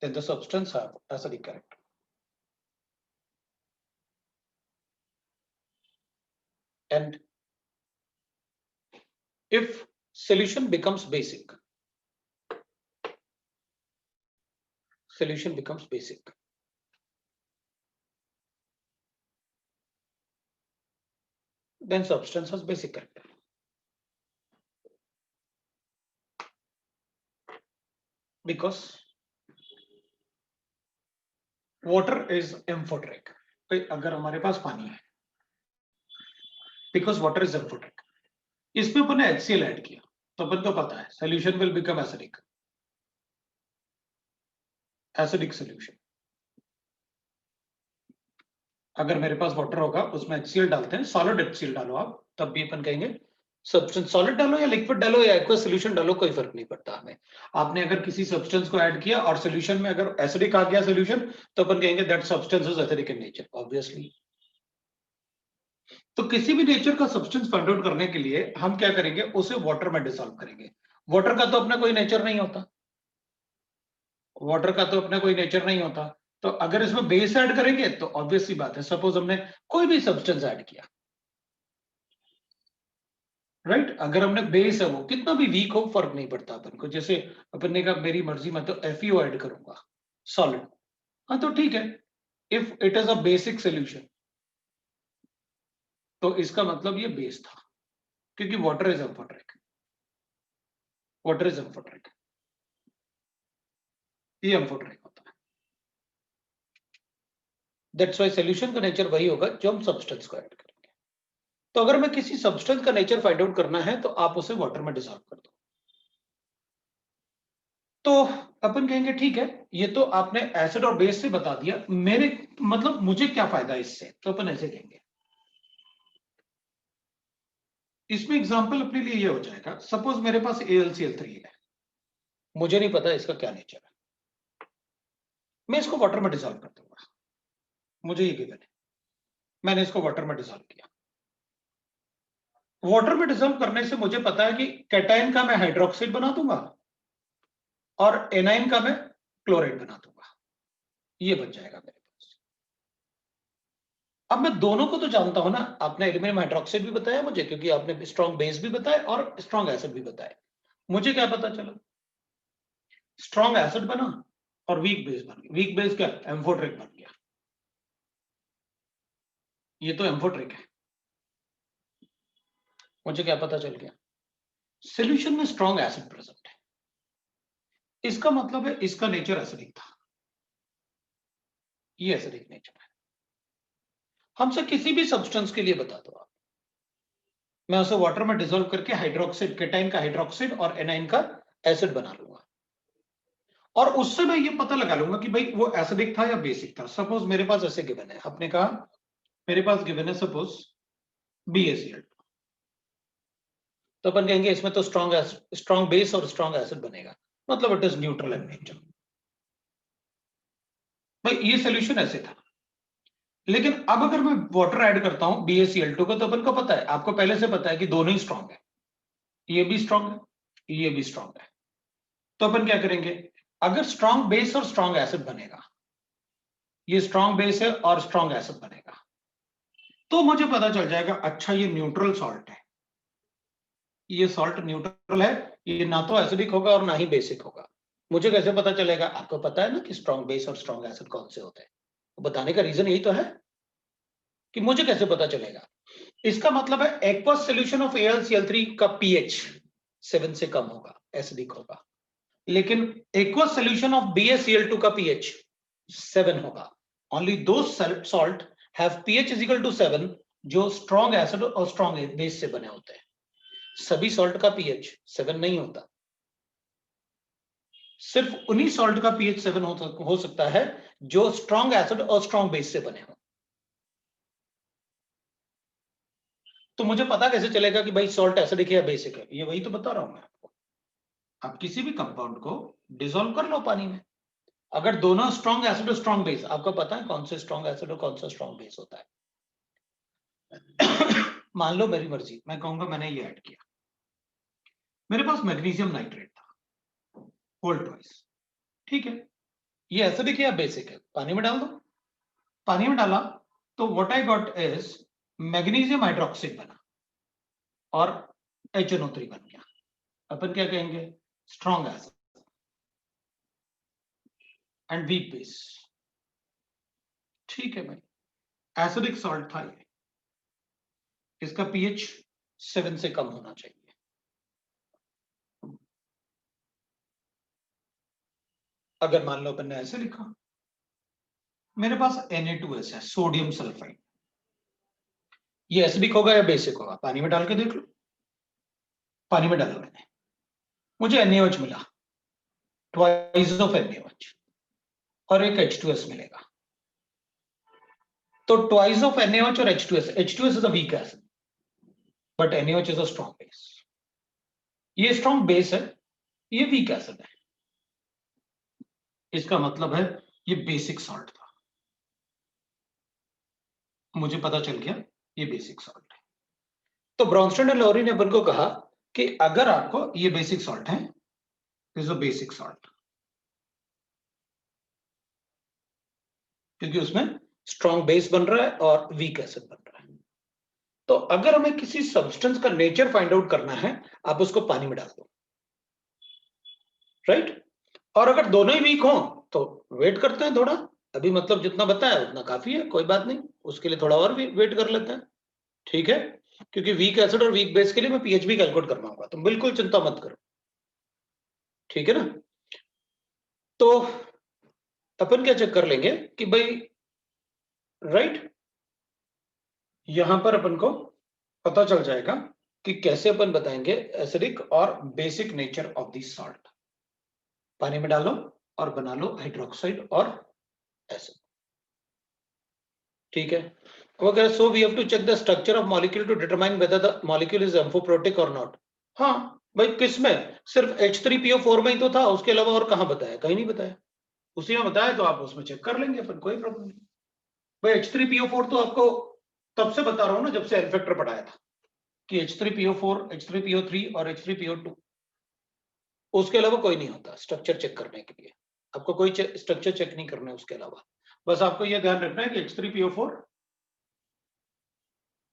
then the substance have acidic character। And if solution becomes basic, solution becomes basic, then substance has basic character। Because water is amphoteric। अगर हमारे पास पानी है, because water is amphoteric, इसमें अपन ने HCl add किया तो अपन को पता है solution will become acidic, acidic solution। अगर मेरे पास वाटर होगा उसमें HCl डालते हैं, सॉलिड HCl डालो आप, तब भी अपन कहेंगे सब्सटेंस, सॉलिड डालो या लिक्विड डालो या एक्वस सॉल्यूशन डालो, कोई फर्क नहीं पड़ता हमें। आपने अगर किसी सब्सटेंस को ऐड किया और सॉल्यूशन में अगर एसिडिक आ गया सॉल्यूशन, तो अपन कहेंगे that substance is acidic in nature, obviously. तो किसी भी नेचर का सब्सटेंस फाइंड आउट करने के लिए हम क्या करेंगे, उसे वाटर में डिसॉल्व करेंगे। वाटर का तो अपना कोई नेचर नहीं होता, वाटर का तो अपना कोई नेचर नहीं होता, तो अगर इसमें बेस ऐड करेंगे तो ऑब्वियसली बात है, सपोज हमने कोई भी सब्सटेंस ऐड किया, राइट अगर हमने बेस है वो कितना भी वीक हो फर्क नहीं पड़ता अपन को। जैसे अपन ने कहा मेरी मर्जी मैं तो FeO ऐड करूंगा सॉलिड, हाँ तो ठीक है, if it is a basic solution तो इसका मतलब ये बेस था, क्योंकि water is amphoteric, water is amphoteric, ये एम्फोटेरिक होता है। दैट्स व्हाई सॉल्यूशन का नेचर वही होगा जो हम सब्सटेंस को ऐड करेंगे। तो अगर मैं किसी सब्सटेंस का नेचर फाइंड आउट करना है तो आप उसे वाटर में डिसॉल्व कर दो। तो अपन कहेंगे ठीक है, ये तो आपने एसिड और बेस से बता दिया, मेरे मतलब मुझे क्या फायदा इससे, तो अपन ऐसे कहेंगे। इसमें एग्जांपल अपने लिए ये हो जाएगा, सपोज मेरे पास AlCl3 है, मुझे नहीं पता इसका क्या नेचर है, मैं इसको वाटर में डिसॉल्व कर दूंगा, मुझे ये गिवन है, मैंने इसको वाटर में डिसॉल्व किया। वाटर में डिसॉल्व करने से मुझे पता है कि कैटायन का मैं हाइड्रोक्साइड बना दूंगा और एनाइन का मैं क्लोराइड बना दूंगा, ये बन जाएगा मेरे पास। अब मैं दोनों को तो जानता हूं ना, आपने एल्यूमिनियम हाइड्रोक्साइड भी बताया मुझे, क्योंकि आपने स्ट्रॉन्ग बेस भी बताया और स्ट्रॉन्ग एसिड भी बताया। मुझे क्या पता चला, स्ट्रॉन्ग एसिड बना और वीक बेस बन गया। वीक बेस क्या, एम्फोटेरिक बन गया। ये तो एम्फोटेरिक है। मुझे क्या पता चल गया, सॉल्यूशन में स्ट्रॉन्ग एसिड प्रेजेंट है। इसका मतलब है इसका नेचर एसिडिक था, ये एसिडिक नेचर है। हमसे किसी भी सब्सटेंस के लिए बता दो आप, मैं उसे वाटर में डिसॉल्व करके हाइड्रोक्साइड, केटाइन का हाइड्रोक्साइड और एनाइन का एसिड बना लूंगा, और उससे मैं ये पता लगा लूंगा कि भाई वो एसिडिक था या बेसिक था। सपोज मेरे पास ऐसे गिवन है, आपने कहा मेरे पास गिवन है सपोज BaCl, तो अपन कहेंगे इसमें तो स्ट्रॉन्ग बेस और स्ट्रॉन्ग एसिड बनेगा, मतलब it is neutral in nature. भाई ये सोल्यूशन ऐसे था। लेकिन अब अगर मैं वाटर ऐड करता हूं BaCl2 को, तो अपन को पता है, आपको पहले से पता है कि दोनों ही स्ट्रॉन्ग है, ये भी स्ट्रॉन्ग है, ये भी स्ट्रॉन्ग है। तो अपन क्या करेंगे, अगर स्ट्रॉन्ग बेस और स्ट्रॉन्ग एसिड बनेगा, ये स्ट्रॉन्ग बेस है और स्ट्रॉन्ग एसिड बनेगा, तो मुझे पता चल जाएगा अच्छा ये न्यूट्रल सॉल्ट है, ये सॉल्ट न्यूट्रल है, ये ना तो एसिडिक होगा और ना ही बेसिक होगा। मुझे कैसे पता चलेगा, आपको पता है ना कि स्ट्रॉन्ग बेस और स्ट्रॉन्ग एसिड कौन से होते हैं। बताने का रीजन यही तो है कि मुझे कैसे पता चलेगा। इसका मतलब है एक्वस सॉल्यूशन ऑफ AlCl3 का pH 7 से कम होगा, एसिडिक होगा, लेकिन एक्वस सॉल्यूशन ऑफ BaCl2 का pH 7 होगा। ओनली दो salt have pH is equal to 7 जो स्ट्रॉन्ग एसिड और स्ट्रॉन्ग बेस से बने होते हैं। सभी सॉल्ट का pH 7 नहीं होता, सिर्फ उन्हीं सॉल्ट का pH 7 हो सकता है जो स्ट्रॉन्ग एसिड और स्ट्रॉन्ग बेस से बने हो। तो मुझे पता कैसे चलेगा कि भाई सॉल्ट एसिडिक है या बेसिक है, ये वही तो बता रहा हूं मैं आपको। आप किसी भी कंपाउंड को डिसॉल्व कर लो पानी में, अगर दोनों स्ट्रॉन्ग एसिड और स्ट्रॉन्ग बेस, आपको पता है कौन से स्ट्रॉन्ग एसिड और कौन सा स्ट्रॉन्ग बेस होता है। मान लो मेरी मर्जी, मैं कहूंगा मैंने ये ऐड किया, मेरे पास मैग्नीशियम नाइट्रेट था होल ट्वाइस, ठीक है, ये एसिडिक है या बेसिक है, पानी में डाल दो। पानी में डाला तो what I got is magnesium hydroxide बना और HNO3 बन गया। अपन क्या कहेंगे, strong acid and weak base. ठीक है भाई, एसिडिक सॉल्ट था ये, इसका pH 7 से कम होना चाहिए। अगर मान लो अपन ने ऐसे लिखा, मेरे पास Na2S है, सोडियम सल्फाइड, ये एसिडिक होगा या बेसिक होगा, पानी में डाल के देख लो। पानी में डाला मैंने, मुझे NaOH मिला, ट्वाइस ऑफ NaOH, और एक H2S मिलेगा। तो ट्वाइस ऑफ NaOH और H2S is a weak acid but NaOH is a strong base. ये स्ट्रॉन्ग बेस है, ये वीक एसिड है, इसका मतलब है ये बेसिक सॉल्ट था। मुझे पता चल गया ये बेसिक सॉल्ट है। तो ब्रॉन्स्टन और लॉरी ने अपन को कहा कि अगर आपको ये बेसिक सॉल्ट है, this is a basic salt, क्योंकि उसमें स्ट्रॉन्ग बेस बन रहा है और वीक एसिड बन रहा है। तो अगर हमें किसी सब्सटेंस का नेचर फाइंड आउट करना है, आप उसको पानी में डाल दो, राइट। और अगर दोनों ही वीक हो तो वेट करते हैं थोड़ा, अभी मतलब जितना बताया उतना काफी है, कोई बात नहीं, उसके लिए थोड़ा और भी वेट कर लेते हैं, ठीक है। क्योंकि वीक एसिड और वीक बेस के लिए मैं pH भी कैलकुलेट करना होगा, तो बिल्कुल चिंता मत करो, ठीक है ना। तो अपन क्या चेक कर लेंगे कि भाई, राइट, यहां पर अपन को पता चल जाएगा कि कैसे अपन बताएंगे एसिडिक और basic nature of the salt. पानी में डालो और बना लो हाइड्रोक्साइड और एसिड, ठीक है। वो कह रहे so we have to check the structure of molecule to determine whether the molecule is amphiprotic और नॉट। हाँ भाई, किसमें, सिर्फ H3PO4 में ही तो था, उसके अलावा और कहां बताया, कहीं नहीं बताया। उसी में बताया तो आप उसमें चेक कर लेंगे, फिर कोई प्रॉब्लम नहीं। भाई H3PO4 तो आपको तब से बता रहा हूं ना जब से एन फैक्टर पढ़ाया था, कि H3PO4, H3PO3 और H3PO2, उसके अलावा कोई नहीं होता स्ट्रक्चर चेक करने के लिए। आपको कोई स्ट्रक्चर चेक नहीं करना है उसके अलावा, बस आपको यह ध्यान रखना है कि H3PO4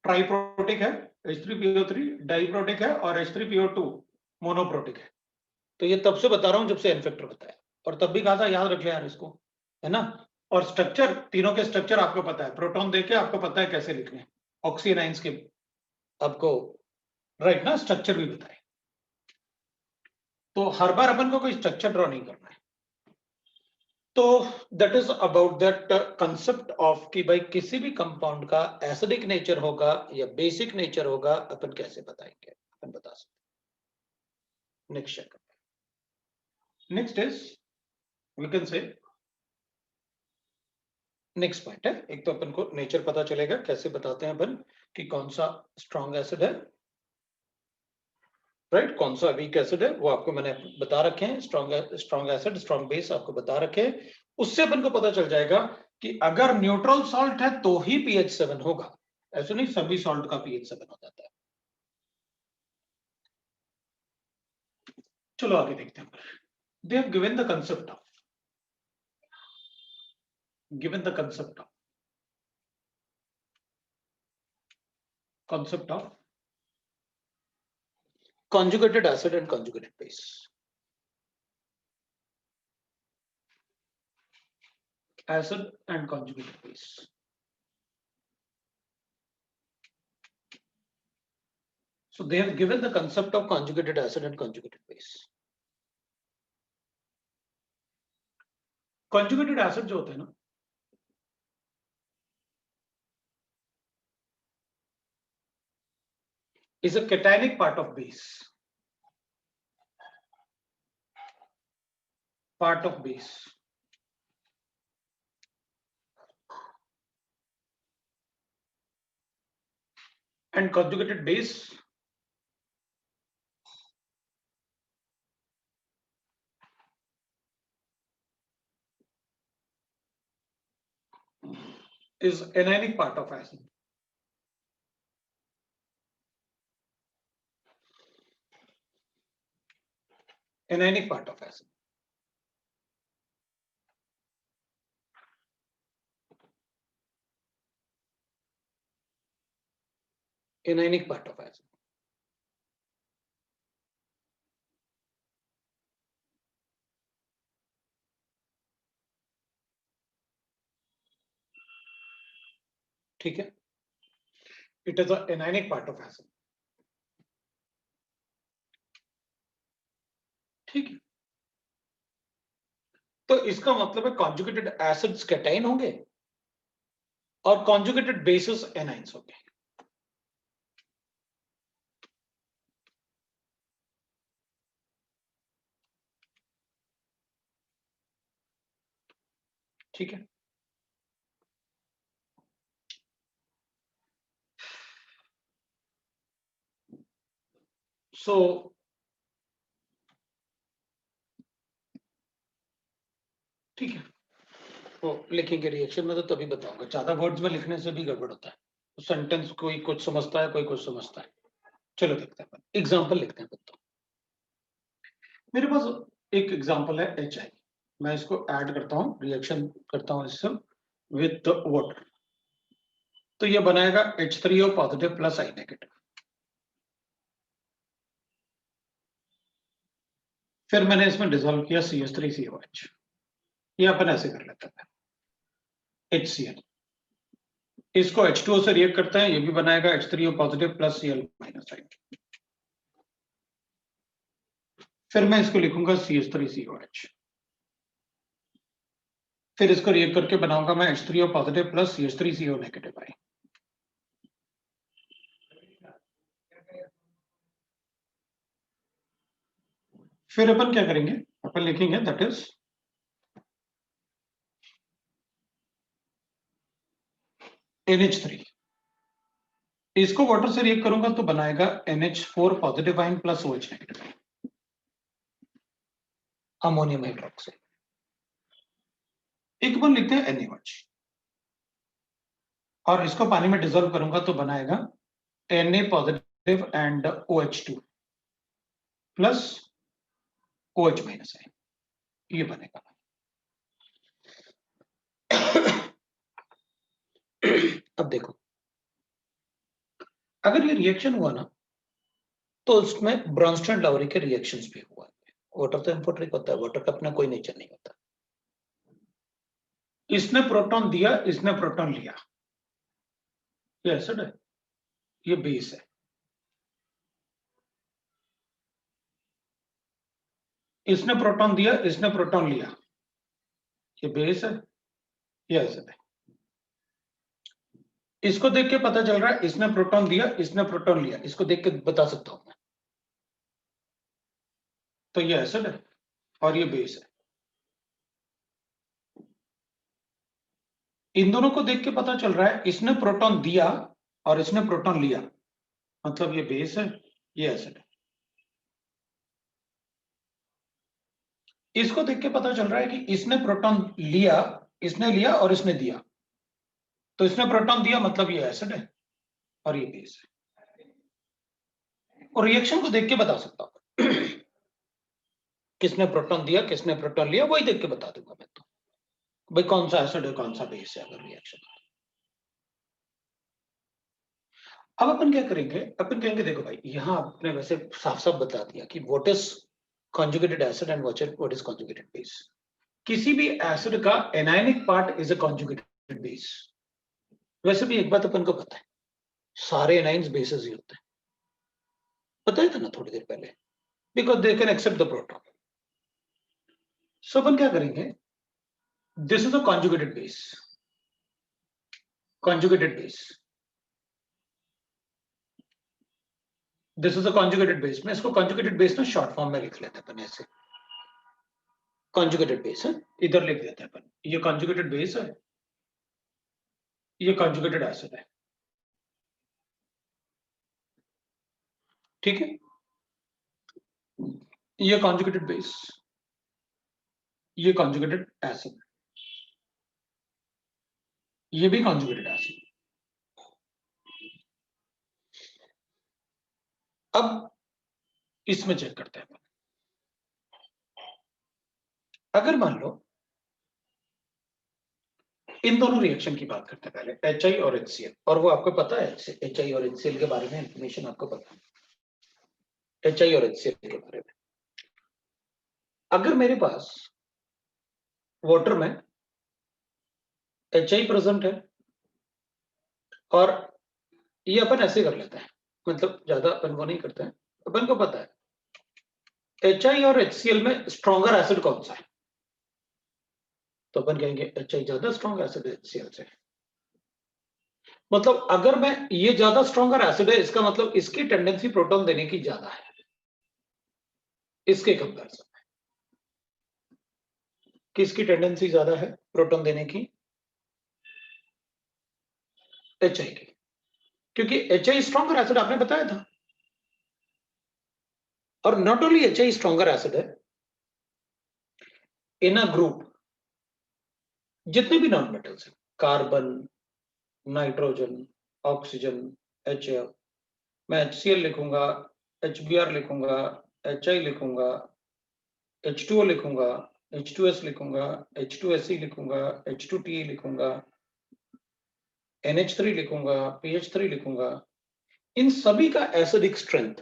ट्राइप्रोटिक है, H3PO3 डाइप्रोटिक है और H3PO2 मोनोप्रोटिक है। तो ये तब से बता रहा हूं जब से एन फैक्टर बताया, और तब भी कहा था याद रख ले यार इसको, है ना। और स्ट्रक्चर, तीनों के स्ट्रक्चर आपको पता है, प्रोटॉन देके आपको पता है कैसे लिखने हैं, ऑक्सीनाइंस के आपको राइट ना स्ट्रक्चर भी बताए। तो हर बार अपन को कोई स्ट्रक्चर ड्रॉ नहीं करना है। तो that is about that concept of कि भाई किसी भी कंपाउंड का एसिडिक नेचर होगा या बेसिक नेचर होगा, अपन कैसे बताएंगे, अपन बता सकते। Next check, next is we can say next point है, एक तो अपन को नेचर पता चलेगा, कैसे बताते हैं अपन कि कौन सा स्ट्रॉन्ग एसिड है, राइट, कौन सा वीक एसिड है, वो आपको मैंने बता रखे हैं। स्ट्रॉन्ग एसिड, स्ट्रॉन्ग बेस आपको बता रखे हैं। उससे अपन को पता चल जाएगा कि अगर न्यूट्रल सॉल्ट है तो ही pH 7 होगा, ऐसे नहीं सभी सॉल्ट का pH 7 हो जाता है। चलो आगे देखते हैं। They have given the concept of conjugated acid and conjugated base. Acid and conjugated base. So they have given the concept of conjugated acid and conjugated base. Conjugated acid जो होता है ना, is a cationic part of base. And conjugated base is anionic part of acid. Anionic part of acid. Anionic part of acid. ठीक है, it is an anionic part of acid. ठीक है, तो इसका मतलब है कॉन्जुगेटेड एसिड्स कैटाइन होंगे और कॉन्जुगेटेड बेसिस एनाइंस होंगे। ठीक है, सो ठीक है, तो लिखेंगे रिएक्शन में तो तभी बताऊंगा, ज्यादा वर्ड्स में लिखने से भी गड़बड़ होता है, तो सेंटेंस कोई कुछ समझता है कोई कुछ समझता है। चलो देखते हैं, एग्जांपल लिखते हैं। तो मेरे पास एक एग्जांपल है HI, मैं इसको ऐड करता हूं, रिएक्शन करता हूं इससे विद वाटर, तो ये बनाएगा H3O positive plus I negative. फिर मैंने इसमें डिसॉल्व किया CH3COH, ये अपन ऐसे कर लेते हैं HCl, इसको H2O से रिएक्ट करते हैं, ये भी बनाएगा H3O positive plus Cl minus I। फिर मैं इसको लिखूंगा CH3COH, फिर इसको रिएक्ट करके बनाऊंगा मैं H3O positive plus CH3CO negative I। फिर अपन क्या करेंगे, अपन लिखेंगे दैट इज NH3, इसको वाटर से रिएक्ट करूंगा तो बनाएगा NH4 positive ion plus OH negative, ammonium hydroxide. एक बार लिखते हैं NaOH, और इसको पानी में डिसॉल्व करूंगा तो बनाएगा Na positive and OH2 plus OH minus ion, ये बनेगा। अब देखो, अगर ये रिएक्शन हुआ ना तो उसमें ब्रॉन्स्टन लाउरी के रिएक्शंस भी हुआ। वाटर तो इम्पोर्टेंट होता है, वाटर का अपना कोई नेचर नहीं होता। इसने प्रोटॉन दिया, इसने प्रोटॉन लिया, ये एसिड है, ये बेस है। इसने प्रोटॉन दिया, इसने प्रोटॉन लिया, ये बेस है, ये एसिड है। इसको देख के पता चल रहा है इसने प्रोटॉन दिया, इसने प्रोटॉन लिया, इसको देख के बता सकता हूं मैं, तो ये एसिड है और ये बेस है। इन दोनों को देख के पता चल रहा है इसने प्रोटॉन दिया और इसने प्रोटॉन लिया, मतलब ये बेस है, ये एसिड है। इसको देख के पता चल रहा है कि इसने प्रोटॉन लिया, इसने लिया और इसने दिया, तो इसने प्रोटॉन दिया मतलब ये एसिड है और ये बेस है। और रिएक्शन को देख के बता सकता हूं किसने प्रोटॉन दिया, किसने प्रोटॉन लिया, वही देख के बता दूंगा मैं तो, भाई कौन सा एसिड है कौन सा बेस है अगर रिएक्शन। अब अपन क्या करेंगे, अपन कहेंगे देखो भाई यहां आपने वैसे साफ साफ बता दिया कि what is conjugated acid and what is conjugated base. किसी भी एसिड का anionic part is a conjugated base. वैसे भी एक बात अपन को पता है, सारे एनाइंस बेसेस ही होते हैं, पता ही था ना थोड़ी देर पहले, because they can accept the proton. So अपन क्या करेंगे, this is a conjugated base, conjugated base, this is a conjugated base. मैं इसको कॉन्जुगेटेड बेस ना शॉर्ट फॉर्म में लिख लेते हैं अपन ऐसे, कॉन्जुगेटेड बेस है, इधर लिख देते हैं अपन, ये कॉन्जुगेटेड बेस है, ये कॉन्जुगेटेड एसिड है, ठीक है। ये कॉन्जुगेटेड बेस, ये कॉन्जुगेटेड एसिड, ये भी कॉन्जुगेटेड एसिड। अब इसमें चेक करते हैं, अगर मान लो इन दोनों रिएक्शन की बात करते हैं पहले, HI और HCl, और वो आपको पता है HI और HCl के बारे में इंफॉर्मेशन आपको पता है, HI और HCl के बारे में। अगर मेरे पास वाटर में HI प्रेजेंट है और ये अपन ऐसे कर लेते हैं, मतलब ज्यादा अपन वो नहीं करते हैं, अपन को पता है HI और HCl में स्ट्रॉन्गर एसिड कौन सा है, तो अपन कहेंगे HI ज्यादा स्ट्रॉन्ग एसिड है HCl से। मतलब अगर मैं ये ज्यादा स्ट्रॉन्गर एसिड है, इसका मतलब इसकी टेंडेंसी प्रोटॉन देने की ज्यादा है इसके कंपैरिजन में। किसकी टेंडेंसी ज्यादा है प्रोटॉन देने की, HI की, क्योंकि HI स्ट्रॉन्गर एसिड आपने बताया था, और not only HI stronger acid है, इन अ ग्रुप जितने भी नॉन मेटल्स हैं, कार्बन, नाइट्रोजन, ऑक्सीजन, HF, मैं HCl लिखूंगा, HBr लिखूंगा, HI लिखूंगा, H2O लिखूंगा, H2S लिखूंगा, H2Se लिखूंगा, H2Te लिखूंगा, NH3 लिखूंगा, PH3 लिखूंगा, इन सभी का एसिडिक स्ट्रेंथ,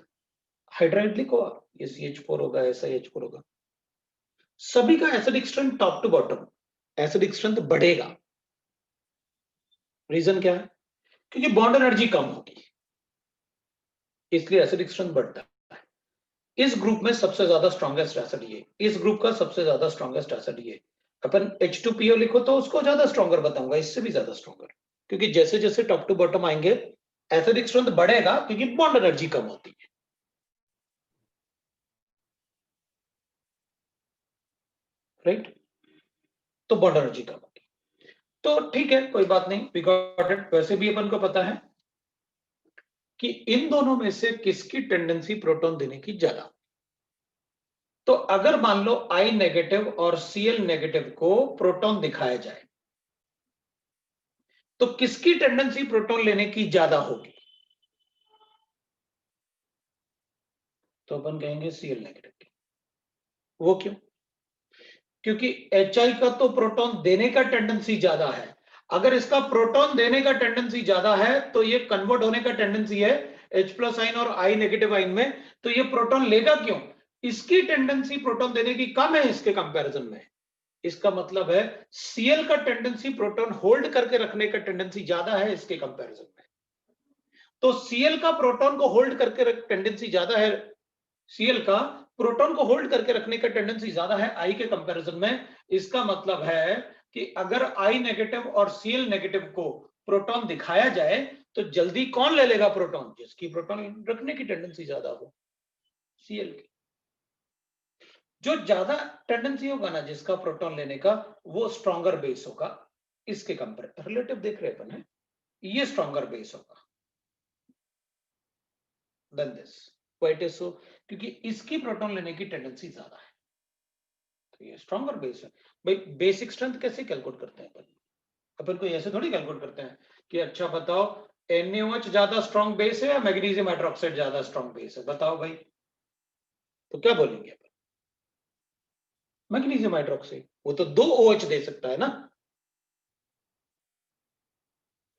हाइड्राइड लिखो आप, ये CH4 होगा, SiH4 होगा, सभी का acidic strength top to bottom acidic strength बढ़ेगा। रीजन क्या है, क्योंकि बॉन्ड एनर्जी कम होगी, इसलिए एसिडिक स्ट्रेंथ बढ़ता है। इस ग्रुप में सबसे ज्यादा स्ट्रॉन्गेस्ट एसिड ये, इस ग्रुप का सबसे ज्यादा स्ट्रॉन्गेस्ट एसिड ये। अपन H2PO लिखो तो उसको ज्यादा स्ट्रॉन्गर बताऊंगा, इससे भी ज्यादा स्ट्रॉन्गर, क्योंकि जैसे जैसे टॉप टू बॉटम आएंगे एसिडिक स्ट्रेंथ बढ़ेगा, क्योंकि बॉन्ड एनर्जी कम होती है, राइट, तो बॉन्ड एनर्जी कम होगी। तो ठीक है, कोई बात नहीं, वी गॉट इट। वैसे भी अपन को पता है कि इन दोनों में से किसकी टेंडेंसी प्रोटॉन देने की ज्यादा। तो अगर मान लो I नेगेटिव और Cl नेगेटिव को प्रोटॉन दिखाया जाए, तो किसकी टेंडेंसी प्रोटॉन लेने की ज्यादा होगी, तो अपन कहेंगे Cl नेगेटिव की। वो क्यों, क्योंकि HI का तो प्रोटॉन देने का टेंडेंसी ज्यादा है, अगर इसका प्रोटॉन देने का टेंडेंसी ज्यादा है तो ये कन्वर्ट होने का टेंडेंसी है H+ आइन और I नेगेटिव आइन में, तो ये प्रोटॉन लेगा क्यों? इसकी टेंडेंसी प्रोटॉन देने की कम है इसके कंपैरिजन में। इसका मतलब है Cl का टेंडेंसी प्रोटॉन होल्ड करके रखने का टेंडेंसी ज्यादा है इसके कंपैरिजन में। तो Cl का प्रोटॉन को होल्ड करके टेंडेंसी ज्यादा है, Cl का प्रोटॉन को होल्ड करके रखने का टेंडेंसी ज्यादा है I के कंपैरिजन में। इसका मतलब है कि अगर I नेगेटिव और Cl नेगेटिव को प्रोटॉन दिखाया जाए तो जल्दी कौन ले लेगा प्रोटॉन? जिसकी प्रोटॉन रखने की टेंडेंसी ज्यादा हो, Cl की। जो ज्यादा टेंडेंसी होगा ना जिसका प्रोटॉन लेने का, वो स्ट्रॉन्गर बेस होगा इसके कंपेयर। रिलेटिव देख रहे अपन है, ये स्ट्रॉन्गर बेस होगा than this. Why it is so? क्योंकि इसकी प्रोटॉन लेने की टेंडेंसी ज्यादा है, तो ये स्ट्रॉन्गर बेस है। भाई बेसिक स्ट्रेंथ कैसे कैलकुलेट करते हैं अपन? अपन को ऐसे थोड़ी कैलकुलेट करते हैं कि अच्छा बताओ NaOH ज्यादा स्ट्रॉन्ग बेस है या मैग्नीशियम हाइड्रोक्साइड ज्यादा स्ट्रॉन्ग बेस है? बताओ भाई, तो क्या बोलेंगे अपन? मैग्नीशियम हाइड्रोक्साइड, वो तो 2 OH दे सकता है ना।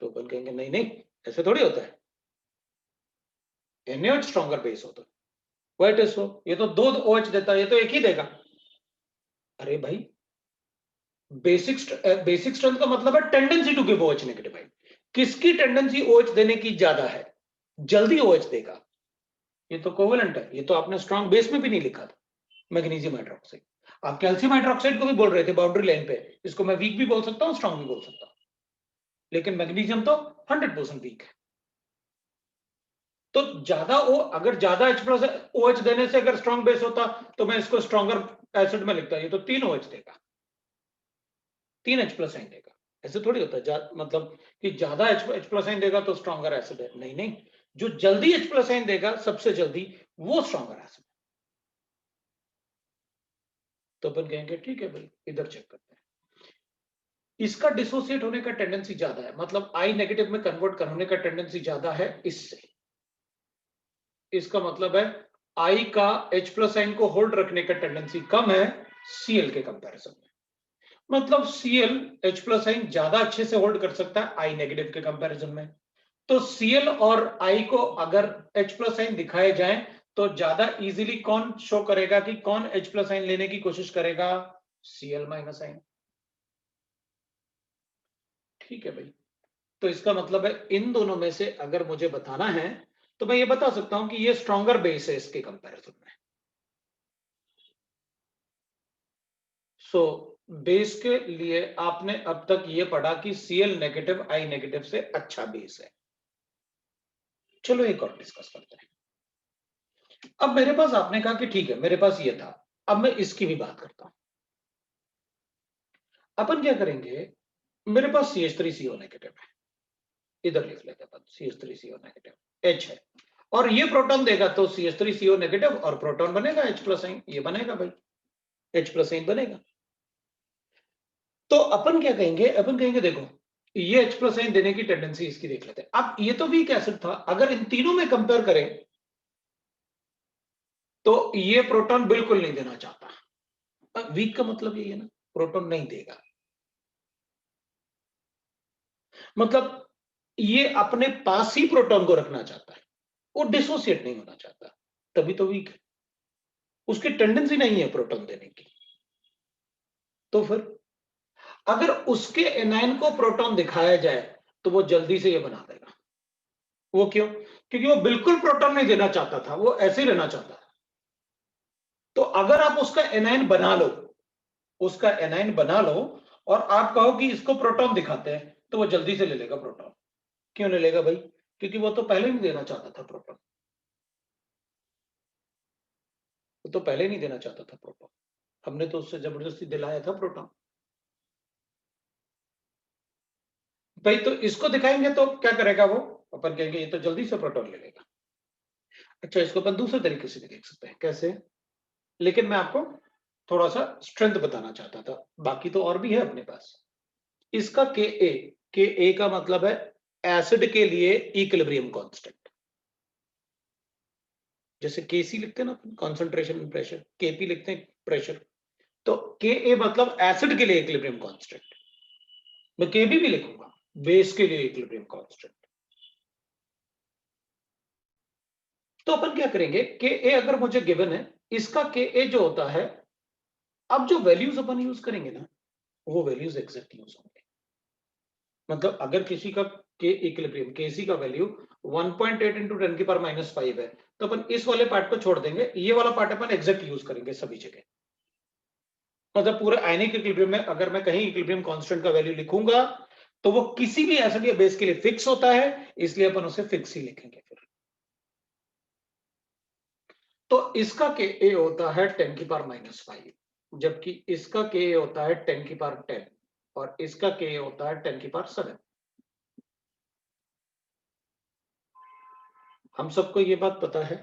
तो अपन कहेंगे नहीं नहीं, ऐसे थोड़ी होता है, NaOH स्ट्रॉन्गर बेस होता है। व्हाई इट इज सो? ये तो 2 OH देता है, ये तो एक ही देगा। अरे भाई बेसिक स्ट्रेंथ का मतलब है tendency to give OH negative ion. किसकी टेंडेंसी OH देने की ज्यादा है, जल्दी OH देगा। ये तो कोवेलेंट है, ये तो आपने स्ट्रॉन्ग बेस में भी नहीं लिखा था मैग्नीशियम हाइड्रोक्साइड। आप कैल्शियम हाइड्रोक्साइड को भी बोल रहे थे बाउंड्री लाइन पे, इसको मैं वीक भी बोल सकता हूं, स्ट्रॉन्ग भी बोल सकता हूं, लेकिन मैग्नीशियम तो 100% वीक है। तो ज्यादा ओ अगर ज्यादा H+ OH देने से अगर स्ट्रॉन्ग बेस होता तो मैं इसको स्ट्रॉन्गर एसिड में लिखता, ये तो 3 OH देगा, 3 H+ आइन देगा। ऐसे थोड़ी होता है मतलब कि ज्यादा H+ आइन देगा तो स्ट्रॉन्गर एसिड है, नहीं नहीं, जो जल्दी H+ आइन देगा सबसे जल्दी, वो स्ट्रॉन्गर एसिड। तो अपन कहेंगे ठीक है भाई, इधर चेक करते हैं। इसका डिसोसिएट होने का टेंडेंसी ज्यादा है, मतलब I नेगेटिव में कन्वर्ट करने का टेंडेंसी ज्यादा है इससे। इसका मतलब है I का H+ आइन को होल्ड रखने का टेंडेंसी कम है Cl के कंपैरिजन में। मतलब Cl H+ आइन ज्यादा अच्छे से होल्ड कर सकता है I नेगेटिव के कंपैरिजन में। तो Cl और I को अगर H+ आइन दिखाए जाए तो ज्यादा इजीली कौन शो करेगा कि कौन H+ आइन लेने की कोशिश करेगा? Cl- आइन। ठीक है भाई, तो इसका मतलब है इन दोनों में से अगर मुझे बताना है तो मैं ये बता सकता हूं कि ये स्ट्रॉन्गर बेस है इसके कंपैरिजन में। सो बेस के लिए आपने अब तक ये पढ़ा कि Cl नेगेटिव I नेगेटिव से अच्छा बेस है। चलो एक और डिस्कस करते हैं। अब मेरे पास आपने कहा कि ठीक है मेरे पास ये था, अब मैं इसकी भी बात करता हूं। अपन क्या करेंगे, मेरे पास CH3CO नेगेटिव है, इधर लिख लेते हैं CH3CO नेगेटिव, H है, और ये प्रोटॉन देगा तो CH3CO नेगेटिव और प्रोटॉन बनेगा H+ आइन, ये बनेगा भाई, H+ आइन बनेगा। तो अपन क्या कहेंगे, अपन कहेंगे देखो ये H+ आइन देने की टेंडेंसी इसकी देख लेते हैं। अब ये तो वीक एसिड था, अगर इन तीनों में कंपेयर करें तो ये प्रोटॉन बिल्कुल नहीं देना चाहता। वीक का मतलब यही है ना, प्रोटॉन नहीं देगा, मतलब ये अपने पास ही प्रोटॉन को रखना चाहता है, वो डिसोसिएट नहीं होना चाहता, तभी तो वीक है, उसकी टेंडेंसी नहीं है प्रोटॉन देने की। तो फिर अगर उसके एनायन को प्रोटॉन दिखाया जाए तो वो जल्दी से ये बना देगा। वो क्यों? क्योंकि वो बिल्कुल प्रोटॉन नहीं देना चाहता था, वो ऐसे ही रहना चाहता था। तो अगर आप उसका एनायन बना लो, उसका एनायन बना लो और आप कहो कि इसको प्रोटॉन दिखाते हैं, तो वो जल्दी से ले लेगा प्रोटॉन। क्यों ले लेगा भाई? क्योंकि वो तो पहले नहीं देना चाहता था प्रोटॉन, वो तो पहले नहीं देना चाहता था प्रोटॉन, हमने तो उससे जबरदस्ती दिलाया था प्रोटॉन। भाई तो इसको दिखाएंगे तो क्या करेगा वो? अपन कहेंगे ये तो जल्दी से प्रोटॉन ले लेगा। अच्छा इसको अपन दूसरे तरीके से भी देख सकते हैं, कैसे? लेकिन मैं आपको थोड़ा सा स्ट्रेंथ बताना चाहता था, बाकी तो और भी है अपने पास। इसका के का मतलब है एसिड के लिए इक्विलिब्रियम कांस्टेंट, जैसे केसी लिखते हैं ना कंसंट्रेशन प्रेशर, केपी लिखते हैं प्रेशर, तो के मतलब एसिड के लिए इक्विलिब्रियम कांस्टेंट। मैं केबी भी लिखूंगा बेस के लिए इक्विलिब्रियम कांस्टेंट। तो अपन क्या करेंगे, के ए अगर मुझे गिवन है, इसका के ए जो होता है, अब जो वैल्यूज अपन यूज करेंगे ना, वो वैल्यूज एग्जैक्ट यूज होंगे। मतलब अगर किसी का के इक्विलिब्रियम केसी का वैल्यू 1.8 इंटू 10 की पावर -5 है, तो अपन इस वाले पार्ट को छोड़ देंगे, ये वाला पार्ट अपन एग्जैक्ट यूज करेंगे सभी जगह। मतलब पूरे आयनिक इक्विलिब्रियम में अगर मैं कहीं इक्विलिब्रियम कांस्टेंट का वैल्यू लिखूंगा, तो वो किसी भी एसिड या बेस के लिए फिक्स होता है, इसलिए अपन उसे फिक्स ही लिखेंगे फिर। तो इसका के ए होता है 10 की पावर -5, जबकि इसका के ए होता है 10 की पावर 10, और इसका के ए होता है 10 की पावर 7। हम सबको ये बात पता है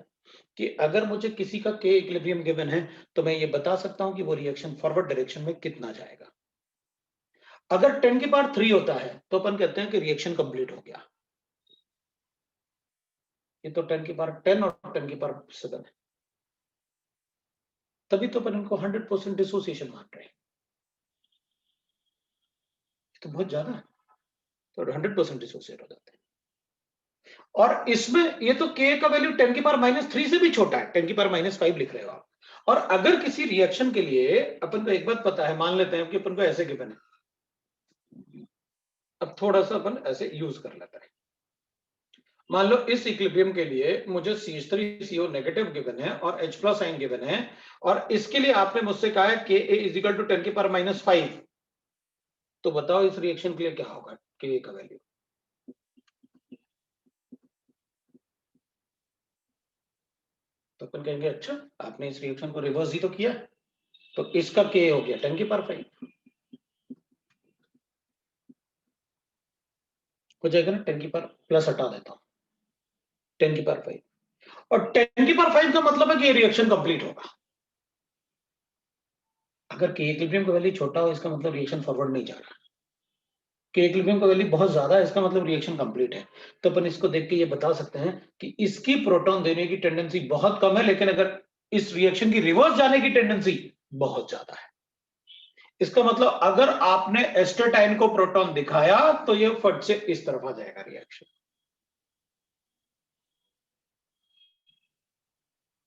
कि अगर मुझे किसी का के इक्विलिब्रियम गिवन है, तो मैं ये बता सकता हूं कि वो रिएक्शन फॉरवर्ड डायरेक्शन में कितना जाएगा। अगर 10 की पावर 3 होता है, तो अपन कहते हैं कि रिएक्शन कंप्लीट हो गया। ये तो 10 की पावर 10 और 10 की पावर 7 है, तभी तो अपन इनको 100% डिसोसिएशन मान रहे हैं। तो बहुत ज्यादा है, तो 100% डिसोसिएट हो जाते हैं। और इसमें ये तो के का वैल्यू 10 की पावर -3 से भी छोटा है, 10 की पावर -5 लिख रहे हो आप। और अगर किसी रिएक्शन के लिए अपन को एक बात पता है, मान लेते हैं कि अपन को ऐसे गिवन है, अब थोड़ा सा अपन ऐसे यूज कर लेते हैं। मान लो इस इक्विलिब्रियम के लिए मुझे CH3CO नेगेटिव गिवन है और H+ आयन गिवन है, और इसके लिए आपने मुझसे कहा है Ka = 10 की पावर -5। तो बताओ इस रिएक्शन के लिए क्या होगा Ka का वैल्यू? तो अपन कहेंगे अच्छा, आपने इस रिएक्शन को रिवर्स ही तो किया, तो इसका Ka हो गया 10 की पावर 5 हो जाएगा ना। 10 की पावर प्लस हटा देता हूं, 10 की पावर 5, और 10 की पावर 5 का मतलब है कि ये रिएक्शन कंप्लीट होगा। अगर के इक्विलिब्रियम का वैल्यू छोटा हो, इसका मतलब रिएक्शन फॉरवर्ड नहीं जा रहा। के इक्विलिब्रियम का वैल्यू बहुत ज्यादा है, इसका मतलब रिएक्शन कंप्लीट है। तो अपन इसको देख के ये बता सकते हैं कि इसकी प्रोटॉन देने की टेंडेंसी बहुत कम है, लेकिन अगर इस रिएक्शन की रिवर्स जाने की टेंडेंसी बहुत ज्यादा है। इसका मतलब अगर आपने एस्टरटाइन को प्रोटॉन दिखाया, तो ये फट से इस तरफ आ जाएगा रिएक्शन।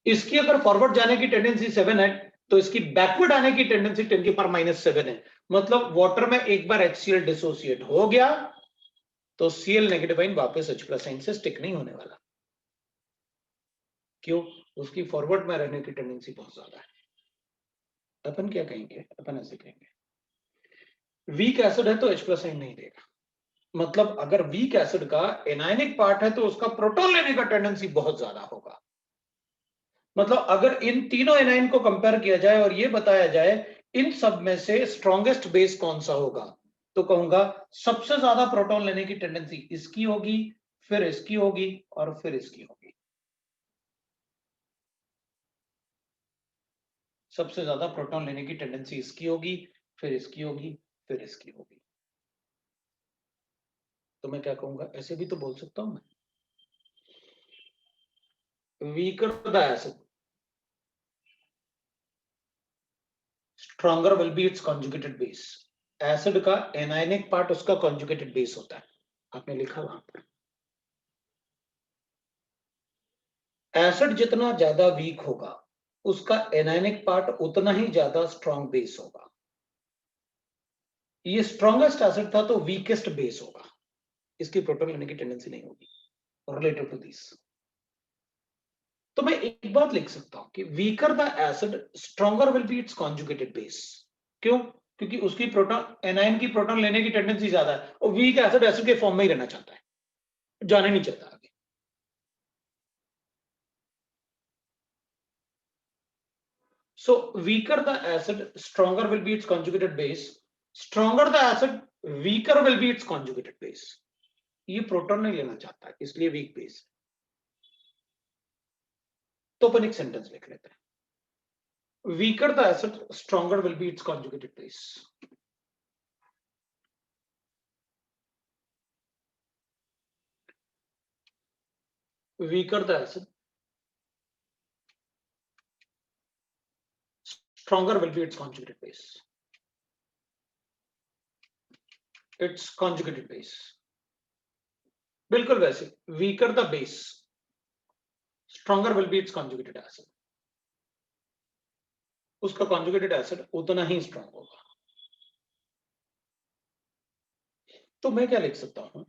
इसकी अगर फॉरवर्ड जाने की टेंडेंसी 7 है, तो इसकी बैकवर्ड आने की टेंडेंसी 10 की पावर -7 है। मतलब वाटर में एक बार HCl डिसोसिएट हो गया, तो Cl नेगेटिव आयन वापस H+ आयन से स्टिक नहीं होने वाला। क्यों? उसकी फॉरवर्ड में रहने की टेंडेंसी बहुत ज्यादा है। अपन क्या कहेंगे, अपन ऐसे कहेंगे, वीक एसिड है तो H+ आयन नहीं देगा। मतलब अगर वीक एसिड का एनायनिक पार्ट है, तो उसका प्रोटॉन लेने का टेंडेंसी बहुत ज्यादा होगा। मतलब अगर इन तीनों एनाइन को कंपेयर किया जाए और ये बताया जाए इन सब में से स्ट्रॉन्गेस्ट बेस कौन सा होगा, तो कहूंगा सबसे ज्यादा प्रोटॉन लेने की टेंडेंसी इसकी होगी, फिर इसकी होगी, और फिर इसकी होगी। सबसे ज्यादा प्रोटॉन लेने की टेंडेंसी इसकी होगी, फिर इसकी होगी, फिर इसकी होगी। तो मैं क्या कहूंगा, ऐसे भी तो बोल सकता हूं मैं, weaker the acid stronger will be it's conjugated base. Acid का एनायनिक पार्ट उसका कॉन्जुगेटेड बेस होता है, आपने लिखा वहां पर। एसिड जितना ज्यादा वीक होगा, उसका एनायनिक पार्ट उतना ही ज्यादा स्ट्रॉन्ग बेस होगा। ये स्ट्रॉन्गेस्ट एसिड था तो वीकेस्ट बेस होगा, इसकी प्रोटॉन लेने की टेंडेंसी नहीं होगी रिलेटेड टू दिस। तो मैं एक बात लिख सकता हूं कि weaker the acid stronger will be it's conjugated base. क्यों? क्योंकि उसकी प्रोटॉन एनायन की प्रोटॉन लेने की टेंडेंसी ज्यादा है, और वीक एसिड एसिड के फॉर्म में ही रहना चाहता है, जाने नहीं चाहता आगे। So weaker the acid, stronger will be its conjugated base. Stronger the acid, weaker will be its conjugated base. ये प्रोटॉन नहीं लेना चाहता है, इसलिए वीक बेस। तो अपन एक सेंटेंस लिख लेते हैं, weaker the acid, stronger will be its conjugated base. Weaker the acid, stronger will be its conjugated base. Its conjugated base. बिल्कुल वैसे, weaker the base, stronger will be it's conjugated acid, उसका conjugated acid उतना ही strong होगा। तो मैं क्या लिख सकता हूं,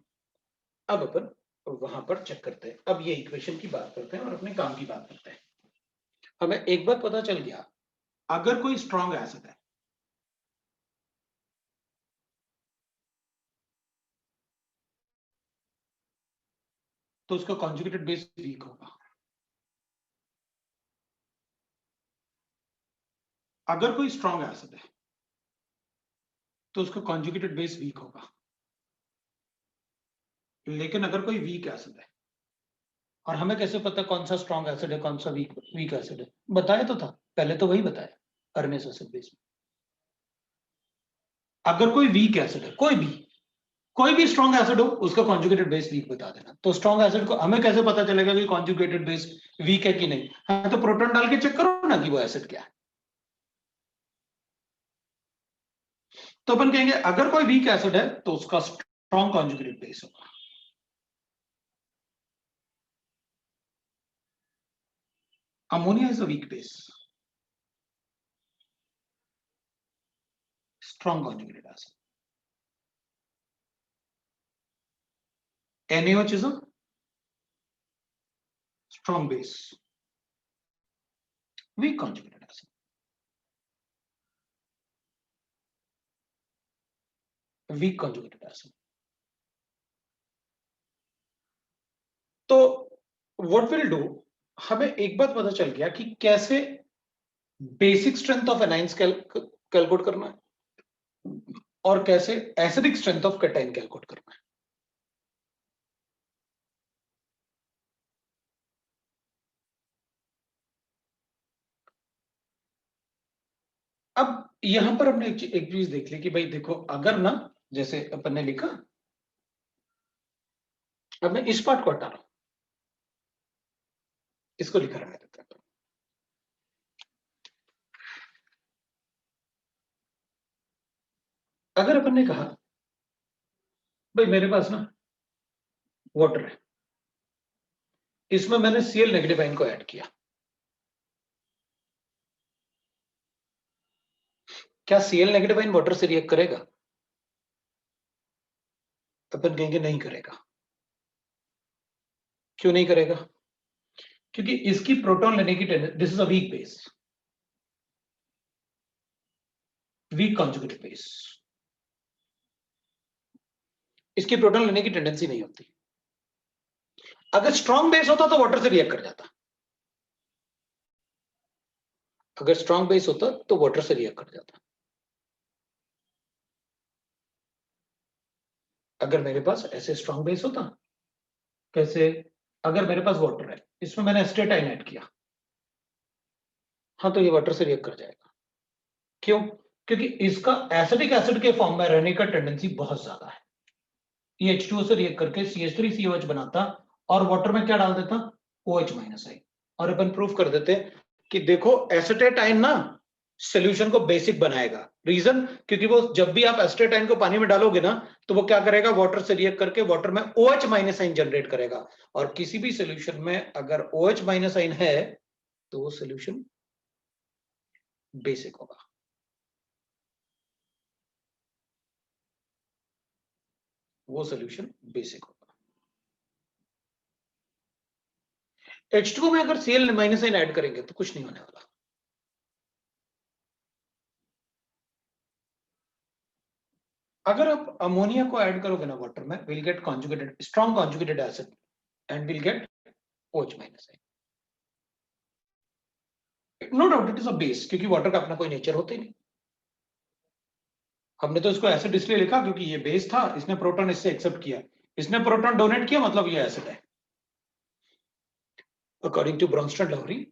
अब अपन वहां पर चेक करते हैं। अब ये इक्वेशन की बात करते हैं और अपने काम की बात करते हैं। हमें एक बात पता चल गया, अगर कोई स्ट्रॉन्ग एसिड है तो उसका कॉन्जुगेटेड बेस वीक होगा। अगर कोई स्ट्रॉन्ग एसिड है तो उसका कॉन्जुगेटेड बेस वीक होगा। लेकिन अगर कोई वीक एसिड है, और हमें कैसे पता कौन सा स्ट्रॉन्ग एसिड है कौन सा वीक एसिड है, बताया तो था पहले, तो वही बताया अर्नेस एसिड बेस में। अगर कोई वीक एसिड है, कोई भी स्ट्रॉन्ग एसिड हो, उसका कॉन्जुगेटेड बेस वीक बता देना। तो स्ट्रॉन्ग एसिड को हमें कैसे पता चलेगा कि कॉन्जुगेटेड बेस वीक है कि नहीं? हाँ, तो प्रोटॉन डाल के चेक करो ना कि वो एसिड क्या है। तो अपन कहेंगे अगर कोई वीक एसिड है तो उसका स्ट्रॉन्ग कॉन्जुगेटेड बेस होगा। Ammonia is a weak base, strong conjugated acid. NaOH is a strong base, weak conjugated acid, weak conjugated acid. तो व्हाट विल डू, हमें एक बात पता चल गया कि कैसे basic strength of anions calculate करना है और कैसे acidic strength of cation calculate करना है। अब यहां पर हमने एक चीज देख ली कि भाई देखो, अगर ना जैसे अपन ने लिखा, अब मैं इस पार्ट को हटा रहा हूं, इसको लिखा रहने देते हैं। अगर अपन ने कहा भाई मेरे पास ना वाटर है, इसमें मैंने Cl नेगेटिव आयन को ऐड किया, क्या Cl नेगेटिव आयन वाटर से रिएक्ट करेगा? अपन कहेंगे नहीं करेगा। क्यों नहीं करेगा? क्योंकि इसकी प्रोटॉन लेने की tendency, this is a weak base, weak conjugated base, इसकी प्रोटॉन लेने की टेंडेंसी नहीं होती। अगर स्ट्रॉन्ग बेस होता तो वाटर से रिएक्ट कर जाता, अगर स्ट्रॉन्ग बेस होता तो वाटर से रिएक्ट कर जाता। अगर मेरे पास ऐसे स्ट्रॉन्ग बेस होता, कैसे, अगर मेरे पास वाटर है, इसमें मैंने एसिटेट आयन ऐड किया, हाँ तो ये वाटर से रिएक्ट कर जाएगा। क्यों? क्योंकि इसका एसिडिक एसिड के फॉर्म में रहने का टेंडेंसी बहुत ज्यादा है। ये H2O से रिएक्ट करके CH3COH बनाता और वाटर में क्या डाल देता, OH माइनस आई, और अपन प्रूफ कर देते कि देखो एसिटेट आयन ना सॉल्यूशन को बेसिक बनाएगा। रीजन, क्योंकि वो जब भी आप एसिटेट आयन को पानी में डालोगे ना तो वो क्या करेगा, वाटर से रिएक्ट करके वाटर में OH माइनस आयन जनरेट करेगा, और किसी भी सॉल्यूशन में अगर OH माइनस आयन है तो वो सॉल्यूशन बेसिक होगा। वो सॉल्यूशन बेसिक होगा। H2O में अगर Cl माइनस आयन ऐड करेंगे तो कुछ नहीं होने वाला। अगर आप अमोनिया को ऐड करोगे ना वाटर में, will get conjugated, strong conjugated acid and will get OH minus ion. No doubt it is a base, क्योंकि वाटर का अपना कोई नेचर होता ही नहीं। हमने तो इसको एसिड इसलिए लिखा क्योंकि ये बेस था, इसने प्रोटॉन इससे एक्सेप्ट किया, इसने प्रोटॉन डोनेट किया, मतलब ये एसिड है। अकॉर्डिंग टू ब्रोंस्टेड लवरी,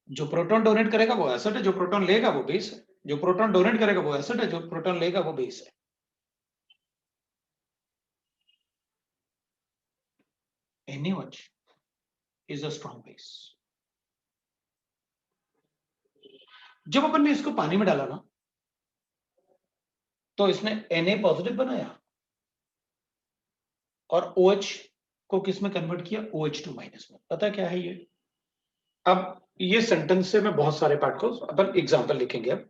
जो प्रोटॉन डोनेट करेगा वो एसिड है, जो प्रोटॉन लेगा वो बेस है, जो प्रोटॉन डोनेट करेगा वो एसिड है, जो प्रोटॉन लेगा वो बेस है। NaOH is a strong base. जब अपन ने इसको पानी में डाला ना तो इसने Na पॉजिटिव बनाया और OH को किस में कन्वर्ट किया, OH2 माइनस में। पता क्या है ये? अब ये सेंटेंस से मैं बहुत सारे पार्ट को अपन एग्जाम्पल लिखेंगे। अब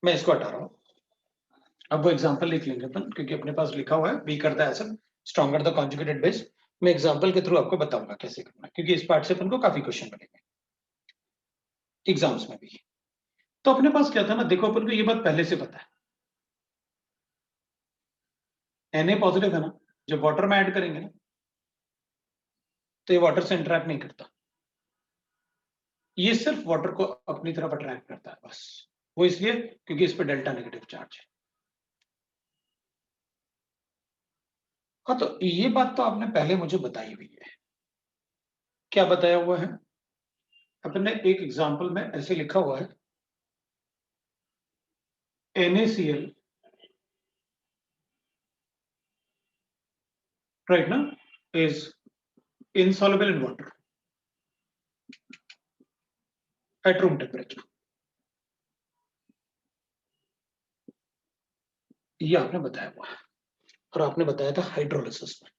मैं इसको हटा रहा हूं, अब वो एग्जाम्पल लिख लेंगे अपन, क्योंकि अपने पास लिखा हुआ है weaker the acid stronger the conjugated base. मैं एग्जाम्पल के थ्रू आपको बताऊंगा कैसे करना है, क्योंकि इस पार्ट से अपन को काफी क्वेश्चन बनेंगे एग्जाम्स में भी। तो अपने पास क्या था ना, देखो अपन को ये बात पहले से पता है, Na पॉजिटिव है ना, जब वाटर में ऐड करेंगे ना तो ये वाटर से इंटरेक्ट नहीं करता, ये सिर्फ वाटर को अपनी तरफ अट्रैक्ट करता है बस। वो इसलिए क्योंकि इस पे डेल्टा नेगेटिव चार्ज है। हाँ, तो ये बात तो आपने पहले मुझे बताई हुई है। क्या बताया हुआ है? अपन ने एक एग्जाम्पल में ऐसे लिखा हुआ है, NaCl right now is insoluble in water at room temperature। ये आपने बताया हुआ है, और आपने बताया था हाइड्रोलिसिस में।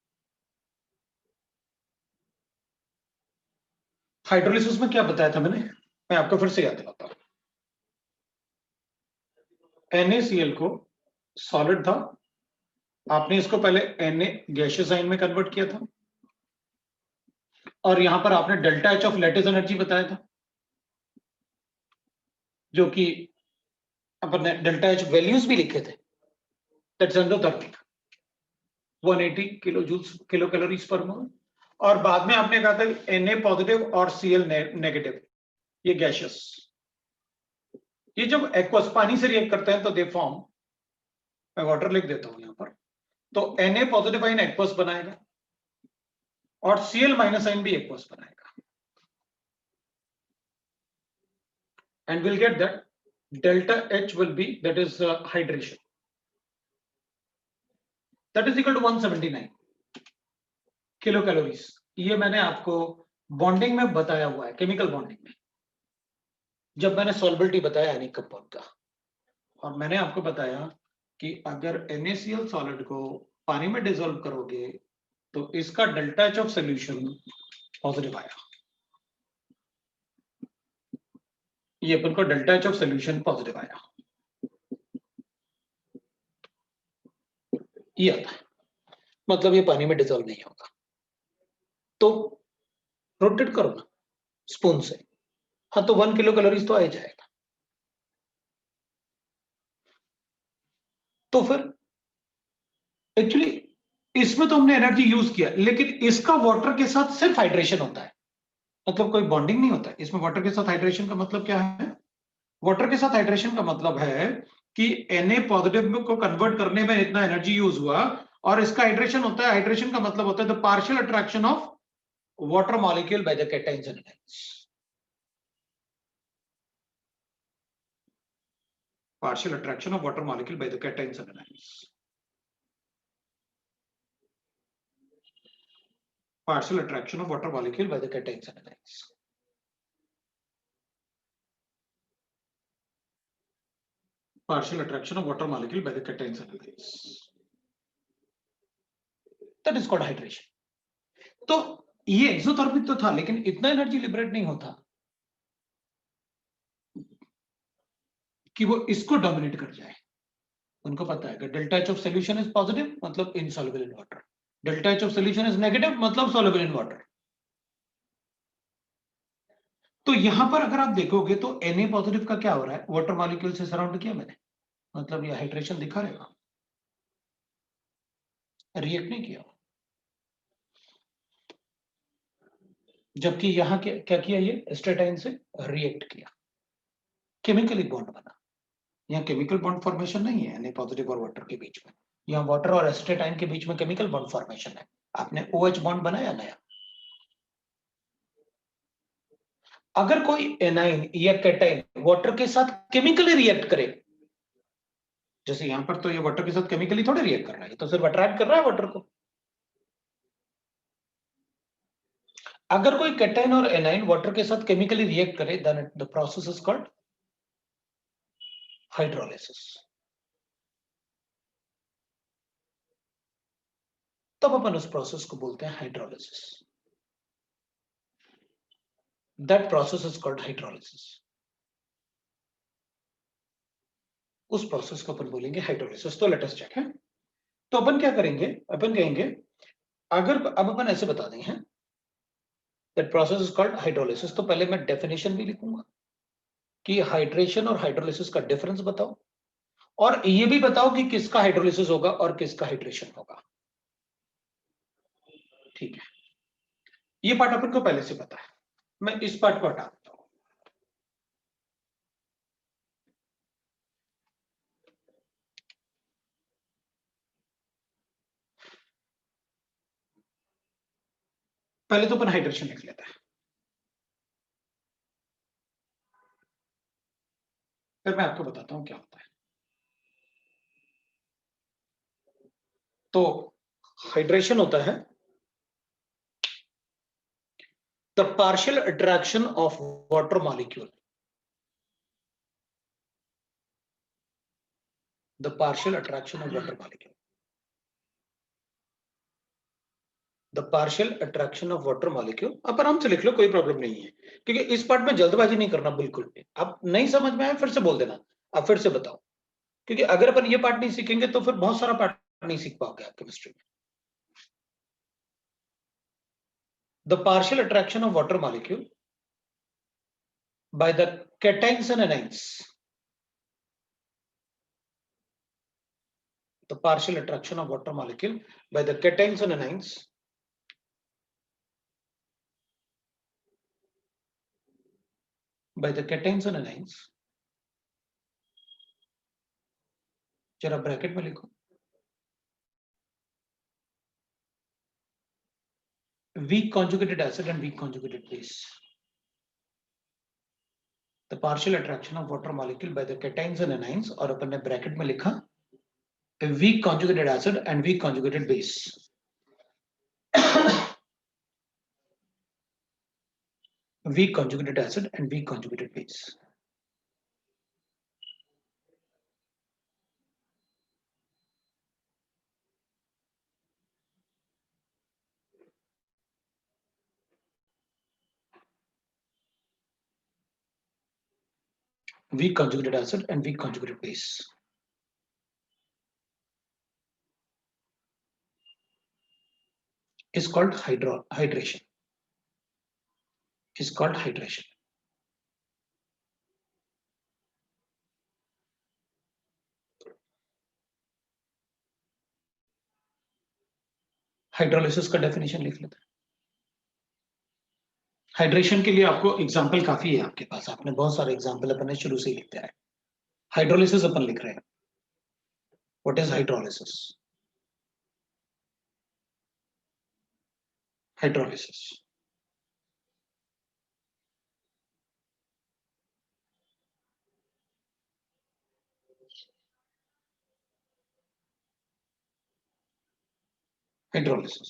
हाइड्रोलिसिस में क्या बताया था मैंने, मैं आपको फिर से याद दिलाता हूं। NaCl को सॉलिड था, आपने इसको पहले Na गैसियस आयन में कन्वर्ट किया था, और यहां पर आपने delta H of lattice energy बताया था, जो कि अपन ने डेल्टा H वैल्यूज भी लिखे थे, that's endothermic 180 kilo joules kilo calories per mole. और बाद में आपने कहा था Na पॉजिटिव और Cl नेगेटिव, ये गैसियस, ये जब एक्वस पानी से रिएक्ट करते हैं तो दे फॉर्म, मैं वाटर लिख देता हूं यहां पर, तो Na पॉजिटिव आइन एक्वस बनाएगा और Cl माइनस आइन भी एक्वस बनाएगा, and will get that delta H will be, that is hydration, that is equal to 179 kilo calories. ये मैंने आपको बॉन्डिंग में बताया हुआ है, केमिकल बॉन्डिंग में, जब मैंने सॉल्बिलिटी बताया अनेक कंपाउंड का। और मैंने आपको बताया कि अगर NaCl सॉलिड को पानी में डिसॉल्व करोगे तो इसका delta H of solution positive आया, ये अपन को delta H of solution positive आया, ये आता है, मतलब ये पानी में डिसॉल्व नहीं होगा। तो रोटेट करो ना स्पून से, हाँ, तो 1 किलो कैलोरीज तो आ ही जाएगा। तो फिर एक्चुअली इसमें तो हमने एनर्जी यूज किया, लेकिन इसका वाटर के साथ सिर्फ हाइड्रेशन होता है, मतलब कोई बॉन्डिंग नहीं होता है इसमें। वाटर के साथ हाइड्रेशन का मतलब क्या है? वाटर के साथ हाइड्रेशन का मतलब है कि Na पॉजिटिव को कन्वर्ट करने में इतना एनर्जी यूज हुआ, और इसका हाइड्रेशन होता है, हाइड्रेशन का मतलब होता है the partial attraction of water molecule by the cations and ions. Partial attraction of water molecule by the cations and ions. Partial attraction of water molecule by the cations and anions. Partial attraction of water molecule by the cations and anions. That is called hydration. तो ये exothermic तो था, लेकिन इतना energy liberate नहीं होता कि वो इसको डोमिनेट कर जाए। उनको पता है कि delta H of solution is positive, मतलब insoluble in water, delta H of solution is negative, मतलब सॉल्युबल इन वाटर। तो यहां पर अगर आप देखोगे तो Na पॉजिटिव का क्या हो रहा है, वाटर मॉलिक्यूल से सराउंड किया मैंने, मतलब ये हाइड्रेशन दिखा रहेगा, रिएक्ट नहीं किया। जबकि यहां क्या किया, ये एस्टेटाइन से रिएक्ट किया, केमिकली बॉन्ड बना। यहाँ केमिकल बॉन्ड फॉर्मेशन नहीं है Na पॉजिटिव और वाटर के बीच में, यहाँ वाटर और एस्टेटाइन के बीच में केमिकल बॉन्ड फॉर्मेशन है। आपने OH बॉन्ड बनाया नया। अगर कोई एनाइन या कैटाइन वाटर के साथ केमिकली रिएक्ट करे, जैसे यहां पर तो ये वाटर के साथ केमिकली थोड़े रिएक्ट कर रहा है, तो सिर्फ अट्रैक्ट कर रहा है वाटर को। अगर कोई कैटाइन और एनाइन वाटर के साथ केमिकली रिएक्ट करे, then the process is called hydrolysis. तब अपन उस प्रोसेस को बोलते हैं hydrolysis. That process is called hydrolysis. उस प्रोसेस को अपन बोलेंगे हाइड्रोलिसिस। तो लेट अस चेक है। तो अपन क्या करेंगे, अपन कहेंगे अगर अब अपन ऐसे बता दें हैं that process is called hydrolysis, तो पहले मैं डेफिनेशन भी लिखूंगा कि हाइड्रेशन और हाइड्रोलिसिस का डिफरेंस बताओ, और ये भी बताओ कि किसका हाइड्रोलिसिस होगा और किसका हाइड्रेशन होगा। ठीक है, ये पार्ट अपन को पहले से पता है, मैं इस पार्ट को हटा देता हूं। पहले तो अपन हाइड्रेशन लिख लेते हैं, फिर मैं आपको बताता हूं क्या होता है। तो हाइड्रेशन होता है the partial attraction of water molecule, the partial attraction of water molecule, the partial attraction of water molecule. आप आराम से लिख लो, कोई प्रॉब्लम नहीं है, क्योंकि इस पार्ट में जल्दबाजी नहीं करना बिल्कुल भी। आप नहीं समझ में आए फिर से बोल देना, आप फिर से बताओ, क्योंकि अगर अपन ये पार्ट नहीं सीखेंगे तो फिर बहुत सारा पार्ट नहीं सीख पाओगे आप केमिस्ट्री में। The partial attraction of water molecule by the cations and anions, the partial attraction of water molecule by the cations and anions by the cations and anions, जरा ब्रैकेट में लिखो, weak conjugated acid and weak conjugated base, the partial attraction of water molecule by the cations and anions, और अपन ने bracket में लिखा weak conjugated acid and weak conjugated base. weak conjugated acid and weak conjugated base. weak conjugated acid and weak conjugated base is called hydration, is called hydration. Hydrolysis का definition लिख लेते हैं। Hydration के लिए आपको example काफी है आपके पास, आपने बहुत सारे एग्जाम्पल अपन ने शुरू से ही लिखते हैं। हाइड्रोलिसिस अपन लिख रहे हैं, what is hydrolysis? Hydrolysis hydrolysis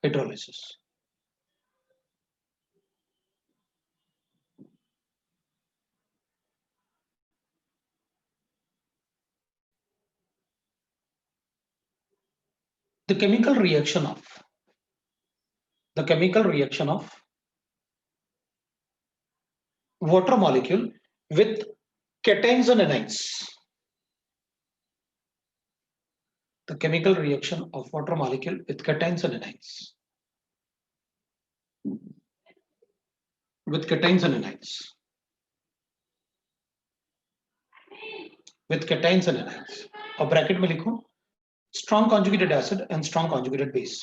hydrolysis the chemical reaction of water molecule with cations and anions, the chemical reaction of water molecule with cations and anions, with cations and anions, with cations and anions, और bracket में लिखो strong conjugated acid and strong conjugated base,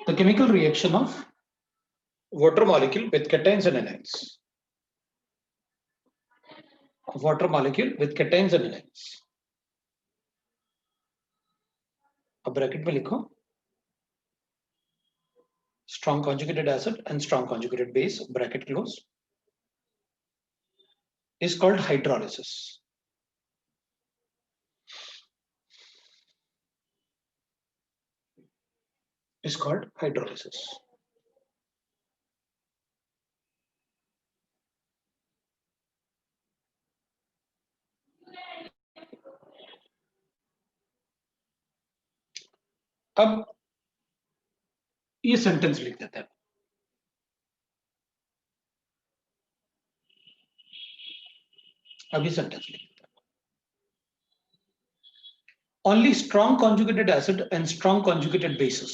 the chemical reaction of water molecule with cations and anions, water molecule with cations and anions, अब bracket में लिखो strong conjugated acid and strong conjugated base, bracket close, is called hydrolysis. Is called hydrolysis. अब ये sentence लिख देते हैं। अभी sentence लिख देते हैं। Only strong conjugated acid and strong conjugated bases.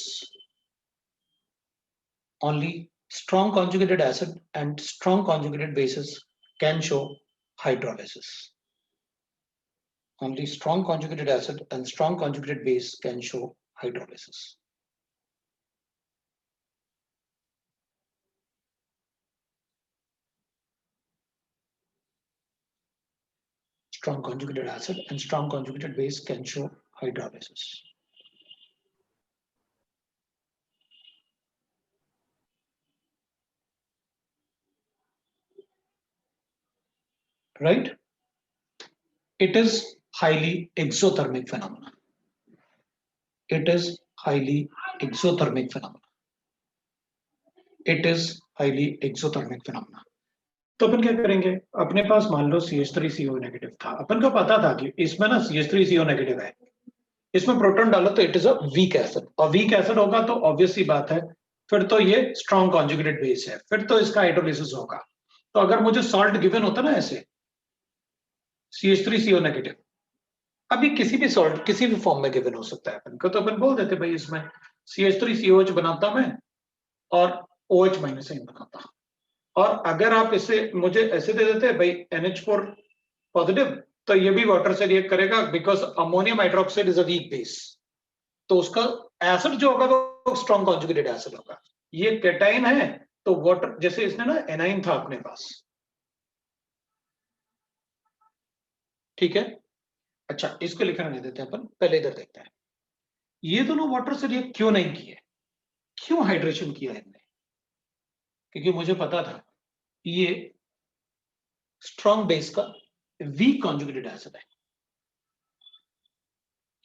Only strong conjugated acid and strong conjugated bases can show hydrolysis. Only strong conjugated acid and strong conjugated base can show hydrolysis. Strong conjugated acid and strong conjugated base can show hydrolysis. Right? It is highly exothermic phenomena. It is highly exothermic phenomena. It is highly exothermic phenomena. तो अपन क्या करेंगे, अपने पास मान लो CH3CO negative था, अपन को पता था कि इसमें ना CH3CO नेगेटिव है, इसमें प्रोटॉन डालो तो it is a week acid, और वीक एसिड होगा तो ऑब्वियस सी बात है फिर तो ये स्ट्रॉन्ग कॉन्जुगेटेड बेस है, फिर तो इसका हाइड्रोलिसिस होगा। तो अगर मुझे सॉल्ट गिवन होता ना ऐसे CH3CO नेगेटिव, अभी किसी भी सॉल्ट किसी भी फॉर्म में गिवन हो सकता है अपन को, तो अपन बोल देते भाई इसमें CH3COH बनाता मैं और OH माइनस बनाता। और अगर आप इसे मुझे ऐसे दे देते भाई NH4 पॉजिटिव, तो ये भी वाटर से रिएक्ट करेगा because ammonium hydroxide is a weak base, तो उसका एसिड जो होगा वो स्ट्रॉन्ग कॉन्जुगेटेड एसिड होगा। ये कैटाइन है तो वाटर, जैसे इसने ना एनाइन था अपने पास, ठीक है। अच्छा इसको लिखना नहीं देते अपन, पहले इधर देखते हैं ये दोनों वाटर से रिएक्ट क्यों नहीं किए, क्यों हाइड्रेशन किया इनने, क्योंकि मुझे पता था ये स्ट्रॉन्ग बेस का वीक कॉन्जुगेटेड एसिड है,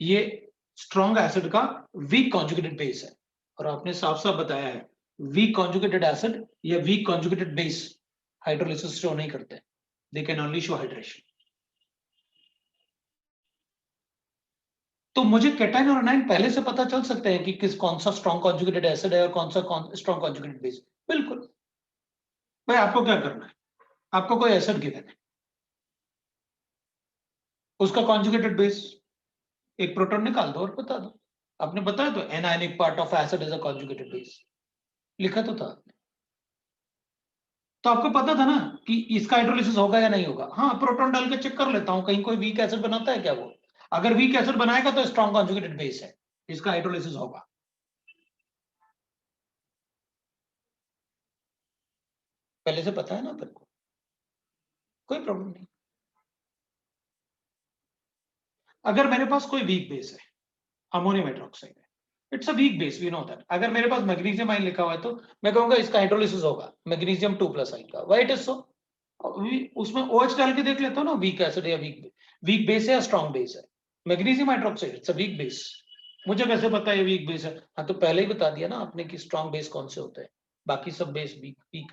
ये स्ट्रॉन्ग एसिड का वीक कॉन्जुगेटेड बेस है, और आपने साफ साफ बताया है वीक कॉन्जुगेटेड एसिड या weak conjugated base hydrolysis show नहीं करते, they can only show hydration. तो मुझे कैटाइन और एनाइन पहले से पता चल सकते हैं कि कौन सा स्ट्रॉन्ग कॉन्जुगेटेड एसिड है और कौन सा स्ट्रॉन्ग कॉन्जुगेटेड बेस। बिल्कुल भाई, आपको क्या करना है, आपको कोई एसिड गिवन है, उसका कॉन्जुगेटेड बेस एक प्रोटॉन निकाल दो और बता दो। आपने बताया तो anionic part of acid is a conjugated base, लिखा तो था आपने, तो आपको पता था ना कि इसका हाइड्रोलिसिस होगा या नहीं होगा। हाँ प्रोटॉन डाल के चेक कर लेता हूं कहीं कोई वीक एसिड बनाता है क्या वो, अगर वीक एसिड बनाएगा तो स्ट्रॉन्ग कॉन्जुगेटेड बेस है, इसका हाइड्रोलिसिस होगा। पहले से पता है ना अपन को, कोई प्रॉब्लम नहीं। अगर मेरे पास कोई वीक बेस है, अमोनियम हाइड्रोक्साइड है, it's a weak base, we know that. अगर मेरे पास मैग्नीशियम आयन लिखा हुआ है तो मैं कहूंगा इसका हाइड्रोलिसिस होगा मैग्नीशियम 2+ आयन का, व्हाई इट इज सो। उसमें OH डाल के देख लेता हूं ना, वीक एसिड या वीक बेस है या स्ट्रॉन्ग बेस है। Magnesium hydroxide it's a weak base, मुझे कैसे पता है ये वीक बेस है। हाँ तो पहले ही बता दिया ना आपने कि स्ट्रॉन्ग बेस कौन से होते हैं, बाकी सब बेस वीक वीक,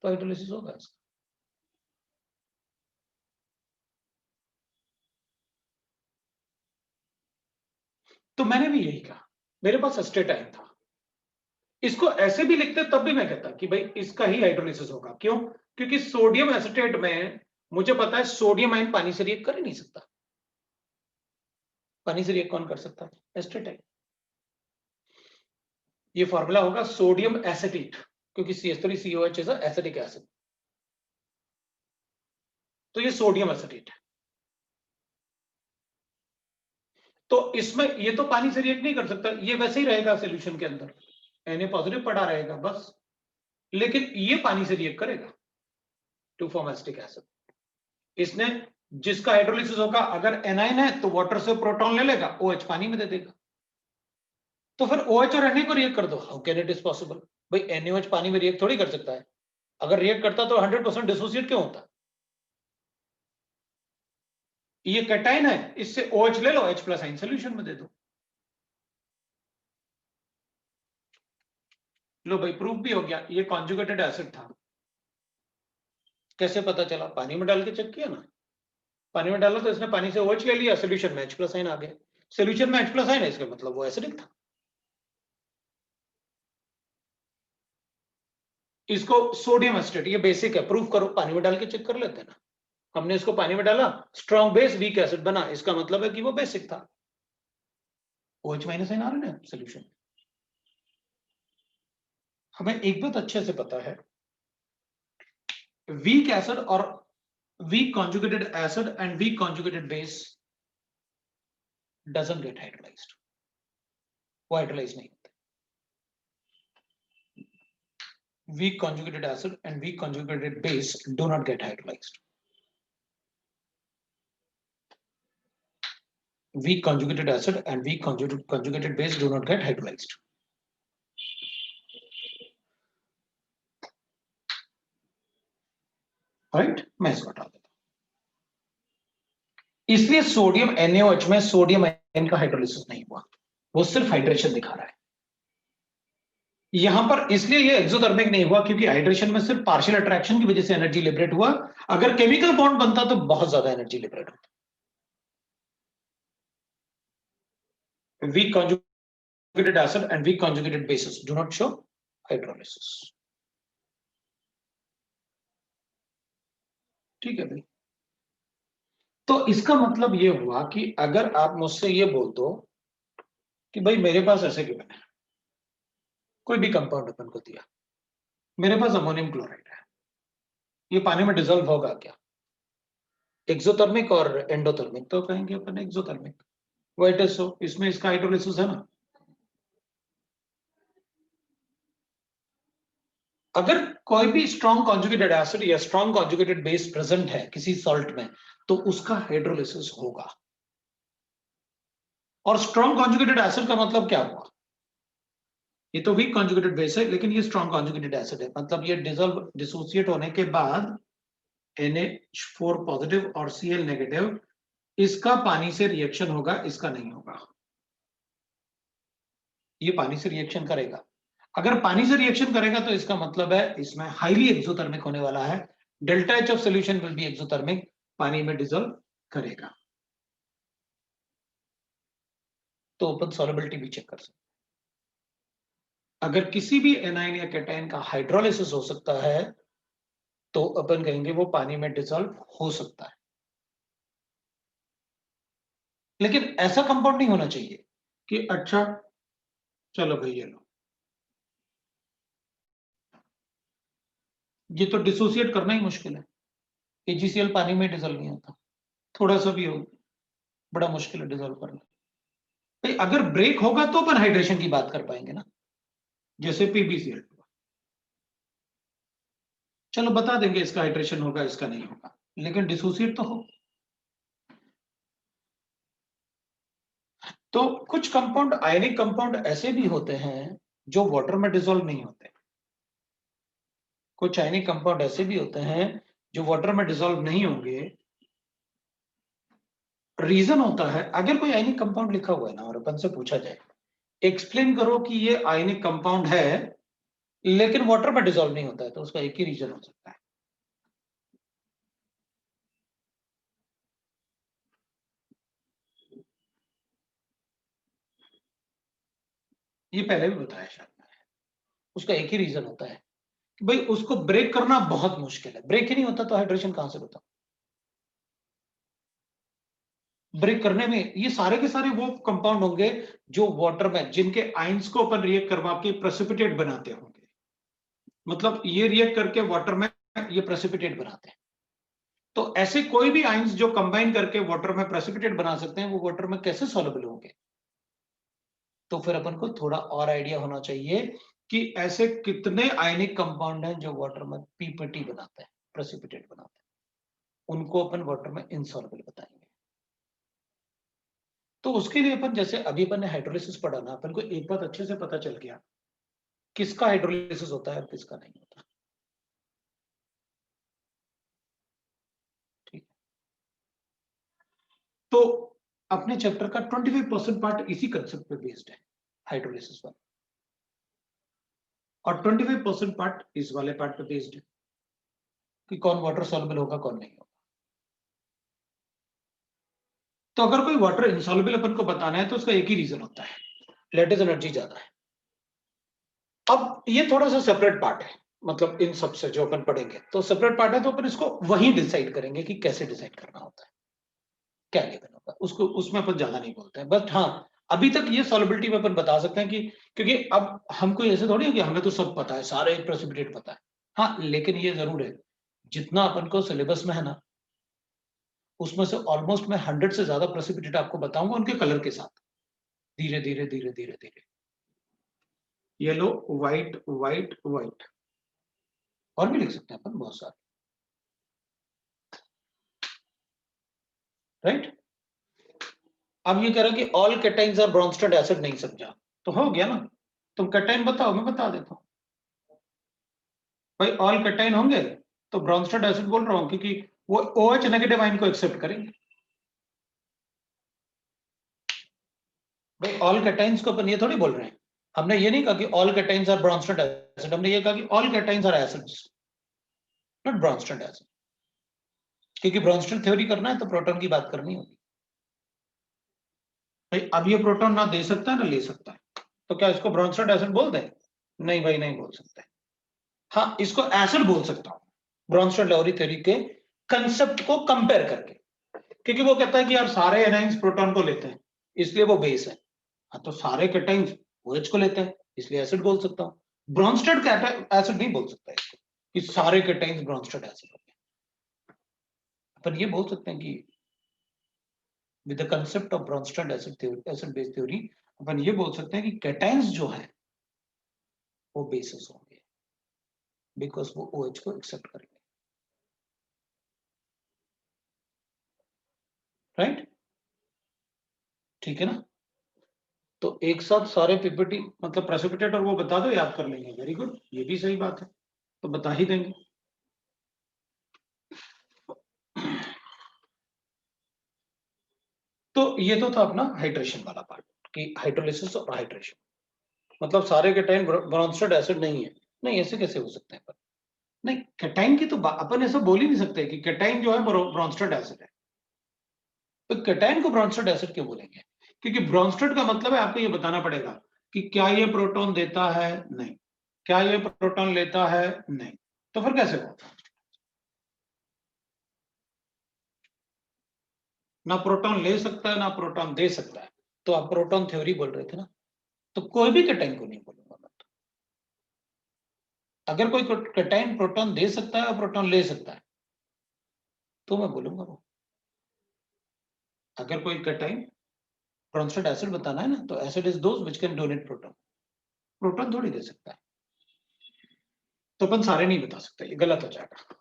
तो हाइड्रोलिसिस होगा इसका। तो मैंने भी यही कहा, मेरे पास एस्टेटाइन था, इसको ऐसे भी लिखते तब भी मैं कहता कि भाई इसका ही हाइड्रोलिसिस होगा। क्यों? क्योंकि सोडियम एसिटेट में मुझे पता है सोडियम आयन पानी से रिएक्ट कर ही नहीं सकता, पानी से रिएक्ट कौन कर सकता है, एस्टेटाइन। ये फॉर्मूला होगा सोडियम एसिटेट, क्योंकि CH3COH इज एसिडिक एसिड, तो ये सोडियम एसिटेट है। तो इसमें ये तो पानी से रिएक्ट नहीं कर सकता, ये वैसे ही रहेगा सोल्यूशन के अंदर, Na पॉजिटिव पड़ा रहेगा बस, लेकिन ये पानी से रिएक्ट करेगा टू फॉर्म एसिटिक एसिड। इसने जिसका हाइड्रोलिसिस होगा, अगर एनाइन है तो वाटर से प्रोटॉन ले लेगा, OH पानी में दे देगा, तो फिर OH और Na को रिएक्ट कर दो। How can it is possible, भाई NaOH पानी में रिएक्ट थोड़ी कर सकता है, अगर रिएक्ट करता तो 100% डिसोसिएट क्यों होता। ये कैटाइन है, इससे OH ले लो, H+ आयन सोल्यूशन में दे दो, लो भाई प्रूफ भी हो गया, ये कॉन्जुगेटेड एसिड था। कैसे पता चला, पानी में डाल के चेक किया ना, पानी में डाला तो इसने पानी से OH ले लिया, सोल्यूशन में H+ आयन आ गया, सोल्यूशन में H+ आयन है इसका मतलब वो एसिडिक था। इसको सोडियम एसिटेट, ये बेसिक है, प्रूफ करो, पानी में डाल के चेक कर लेते हैं ना। हमने इसको पानी में डाला, स्ट्रॉन्ग बेस वीक एसिड बना, इसका मतलब है कि वो बेसिक था। OH माइनस आयन आ रहा है सोल्यूशन। हमें एक बात अच्छे से पता है, वीक एसिड और weak conjugated acid and weak conjugated base doesn't get hydrolysed, वो हाइड्रोलाइज नहीं होते। Weak conjugated acid and weak conjugated base do not get hydrolyzed. Weak conjugated acid and weak conjugated base do not get hydrolyzed. Right? मैं इसको हटा देता हूं। इसलिए sodium NaOH में सोडियम आयन का हाइड्रोलिसिस नहीं हुआ, वो सिर्फ हाइड्रेशन दिखा रहा है। यहां पर इसलिए ये एक्सोथर्मिक नहीं हुआ क्योंकि हाइड्रेशन में सिर्फ पार्शियल अट्रैक्शन की वजह से एनर्जी लिबरेट हुआ। अगर केमिकल बॉन्ड बनता तो बहुत ज्यादा एनर्जी लिबरेट होता। Weak conjugated acid and weak conjugated bases do not show hydrolysis. ठीक है भाई। तो इसका मतलब ये हुआ कि अगर आप मुझसे ये बोल दो कि भाई मेरे पास ऐसे गिवन है, कोई भी कंपाउंड अपन को दिया, मेरे पास अमोनियम क्लोराइड है, ये पानी में डिसॉल्व होगा क्या? एक्सोथर्मिक और एंडोथर्मिक, तो कहेंगे अपन एक्सोथर्मिक। वो इट इज सो, इसमें इसका हाइड्रोलिसिस है ना। अगर कोई भी स्ट्रॉन्ग कॉन्जुगेटेड एसिड या स्ट्रॉन्ग कॉन्जुगेटेड बेस प्रेजेंट है किसी सॉल्ट में, तो उसका हाइड्रोलिसिस होगा। और स्ट्रॉन्ग कॉन्जुगेटेड एसिड का मतलब क्या हुआ? ये तो वीक कॉन्जुगेटेड बेस है, लेकिन ये स्ट्रॉन्ग कॉन्जुगेटेड एसिड है, मतलब ये डिसोसिएट होने के बाद NH4 पॉजिटिव और Cl नेगेटिव, इसका पानी से रिएक्शन होगा, इसका नहीं होगा। ये पानी से रिएक्शन करेगा। अगर पानी से रिएक्शन करेगा तो इसका मतलब है इसमें हाईली एक्सोथर्मिक होने वाला है। Delta H of solution will be exothermic, पानी में डिसॉल्व करेगा। तो अपन सॉल्युबिलिटी भी चेक कर सकते हैं। अगर किसी भी एनायन या कैटायन का हाइड्रोलिसिस हो सकता है तो अपन कहेंगे वो पानी में डिसॉल्व हो सकता है। लेकिन ऐसा कंपाउंड नहीं होना चाहिए कि अच्छा चलो भाई ये लो, ये तो डिसोसिएट करना ही मुश्किल है। AgCl पानी में डिसॉल्व नहीं होता, थोड़ा सा भी हो बड़ा मुश्किल है डिसॉल्व करना। भाई अगर ब्रेक होगा तो अपन हाइड्रेशन की बात कर पाएंगे ना, जैसे PbCl। चलो बता देंगे इसका हाइड्रेशन होगा, इसका नहीं होगा, लेकिन डिसोसिएट तो हो। तो कुछ कंपाउंड, आयनिक कंपाउंड ऐसे भी होते हैं जो वाटर में डिसॉल्व नहीं होते। कुछ आयनिक कंपाउंड ऐसे भी होते हैं जो वाटर में डिसॉल्व नहीं होंगे। रीजन होता है, अगर कोई आयनिक कंपाउंड लिखा हुआ है ना और अपन से पूछा जाए एक्सप्लेन करो कि ये आयनिक कंपाउंड है लेकिन वाटर में डिसॉल्व नहीं होता है, तो उसका एक ही रीजन हो सकता है, ये पहले भी बताया शायद मैंने। उसका एक ही रीजन होता है कि भाई उसको ब्रेक करना बहुत मुश्किल है। ब्रेक ही नहीं होता तो हाइड्रेशन कहां से बताओ? ब्रेक करने में ये सारे के सारे वो कंपाउंड होंगे जो वाटर में, जिनके आयंस को अपन रिएक्ट करवा के प्रेसिपिटेट बनाते होंगे। मतलब ये रिएक्ट करके वाटर में ये प्रेसिपिटेट बनाते हैं। तो ऐसे कोई भी आयंस जो कंबाइन करके वाटर में प्रेसिपिटेट बना सकते हैं, वो वाटर में कैसे सॉल्युबल होंगे? तो फिर अपन को थोड़ा और आइडिया होना चाहिए कि ऐसे कितने आयनिक कंपाउंड हैं जो वाटर में पीपीटी बनाते हैं, प्रेसिपिटेट बनाते हैं, उनको अपन वाटर में इनसॉल्युबल बताएंगे। तो उसके लिए अपन, जैसे अभी अपन ने हाइड्रोलिसिस पढ़ा ना, अपन को एक बात अच्छे से पता चल गया किसका हाइड्रोलिसिस होता है और किसका नहीं होता। ठीक, तो अपने चैप्टर का 25% पार्ट इसी कंसेप्ट पे बेस्ड है, हाइड्रोलिसिस वाला, और 25% पार्ट इस वाले पार्ट पे बेस्ड है कि कौन वाटर सॉल्युबल होगा कौन नहीं होगा। तो अगर कोई वाटर इनसॉल्युबल अपन को बताना है तो उसका एक ही रीजन होता है, लेटिस एनर्जी ज्यादा है। अब ये थोड़ा सा सेपरेट पार्ट है, मतलब इन सब से जो अपन पढ़ेंगे, तो सेपरेट पार्ट है, तो अपन इसको वही डिसाइड करेंगे कि कैसे डिसाइड करना होता है, क्या गिवन होगा उसको, उसमें अपन ज्यादा नहीं बोलते हैं। बट हाँ, अभी तक ये सॉलिबिलिटी में अपन बता सकते हैं कि, क्योंकि अब हमको ऐसे थोड़ी है कि हमें तो सब पता है, सारे प्रेसिपिटेट पता है। हाँ, लेकिन ये जरूर है, जितना अपन को सिलेबस में है ना, उसमें से ऑलमोस्ट मैं 100 से ज्यादा प्रेसिपिटेट आपको बताऊंगा उनके कलर के साथ, धीरे धीरे धीरे धीरे धीरे। येलो, व्हाइट, व्हाइट, व्हाइट, और भी लिख सकते हैं अपन बहुत सारे, राइट। अब ये कह रहा कि all cations are Bronsted acid, नहीं समझा तो हो गया ना, तुम कैटाइन बताओ, मैं बता देता हूँ। भाई ऑल कैटाइन होंगे तो ब्रोंस्टेड एसिड बोल रहा हूँ, क्योंकि वो OH नेगेटिव आयन को एक्सेप्ट करेंगे। भाई ऑल कैटाइन्स को अपन ये थोड़ी बोल रहे हैं, हमने ये नहीं कहा कि all cations are Bronsted acid, हमने ये कहा कि all cations are acids, not Bronsted acid. क्योंकि ब्रोंस्टेड थ्योरी करना है तो प्रोटॉन की बात करनी होगी। भाई अब ये प्रोटॉन ना दे सकता है ना ले सकता है, तो क्या इसको ब्रोंस्टेड एसिड बोल दें? नहीं भाई, नहीं बोल सकते। हाँ, इसको एसिड बोल सकता हूं, ब्रोंस्टेड लॉरी थ्योरी के कंसेप्ट को कंपेयर करके, क्योंकि वो कहता है कि यार सारे एनाइंस प्रोटॉन को लेते हैं, इसलिए वो बेस है। हाँ, तो सारे कैटाइंस OH को लेते हैं, इसलिए एसिड बोल सकता हूं। ब्रोंस्टेड एसिड नहीं बोल सकता इसको, कि सारे कैटाइंस ब्रोंस्टेड एसिड होते हैं। अपन ये बोल सकते हैं कि with the concept of Bronsted acid theory, acid base theory, अपन ये बोल सकते हैं कि कैटाइंस जो है वो बेसिस होंगे, बिकॉज वो OH को एक्सेप्ट करेंगे, राइट। ठीक है ना, तो एक साथ सारे पीपीटी मतलब प्रेसिपिटेट और वो बता दो, याद कर लेंगे, वेरी गुड, ये भी सही बात है, तो बता ही देंगे। तो ये तो था अपना हाइड्रेशन वाला पार्ट, कि हाइड्रोलिसिस और हाइड्रेशन, मतलब सारे कैटाइन ब्रोंस्टेड एसिड नहीं है, नहीं ऐसे कैसे हो सकते हैं पर, नहीं कैटाइन की तो अपन ऐसा बोल ही नहीं सकते कि कैटाइन जो है ब्रोंस्टेड एसिड है। तो कैटाइन को ब्रोंस्टेड एसिड क्यों बोलेंगे? क्योंकि ब्रोंस्टेड का मतलब है आपको ये बताना पड़ेगा कि क्या ये प्रोटॉन देता है, नहीं, क्या ये प्रोटॉन लेता है, नहीं, तो फिर कैसे होगा? ना प्रोटॉन ले सकता है ना प्रोटॉन दे सकता है, तो आप प्रोटॉन थ्योरी बोल रहे थे ना, तो कोई भी कैटाइन को नहीं बोलूंगा मैं तो। अगर कोई कैटाइन प्रोटॉन दे सकता है और प्रोटॉन ले सकता है तो मैं बोलूंगा वो। अगर कोई कैटाइन ब्रोंस्टेड एसिड बताना है ना, तो acid is those which can donate proton, proton थोड़ी दे सकता है, तो अपन सारे नहीं बता सकते, ये गलत हो जाएगा।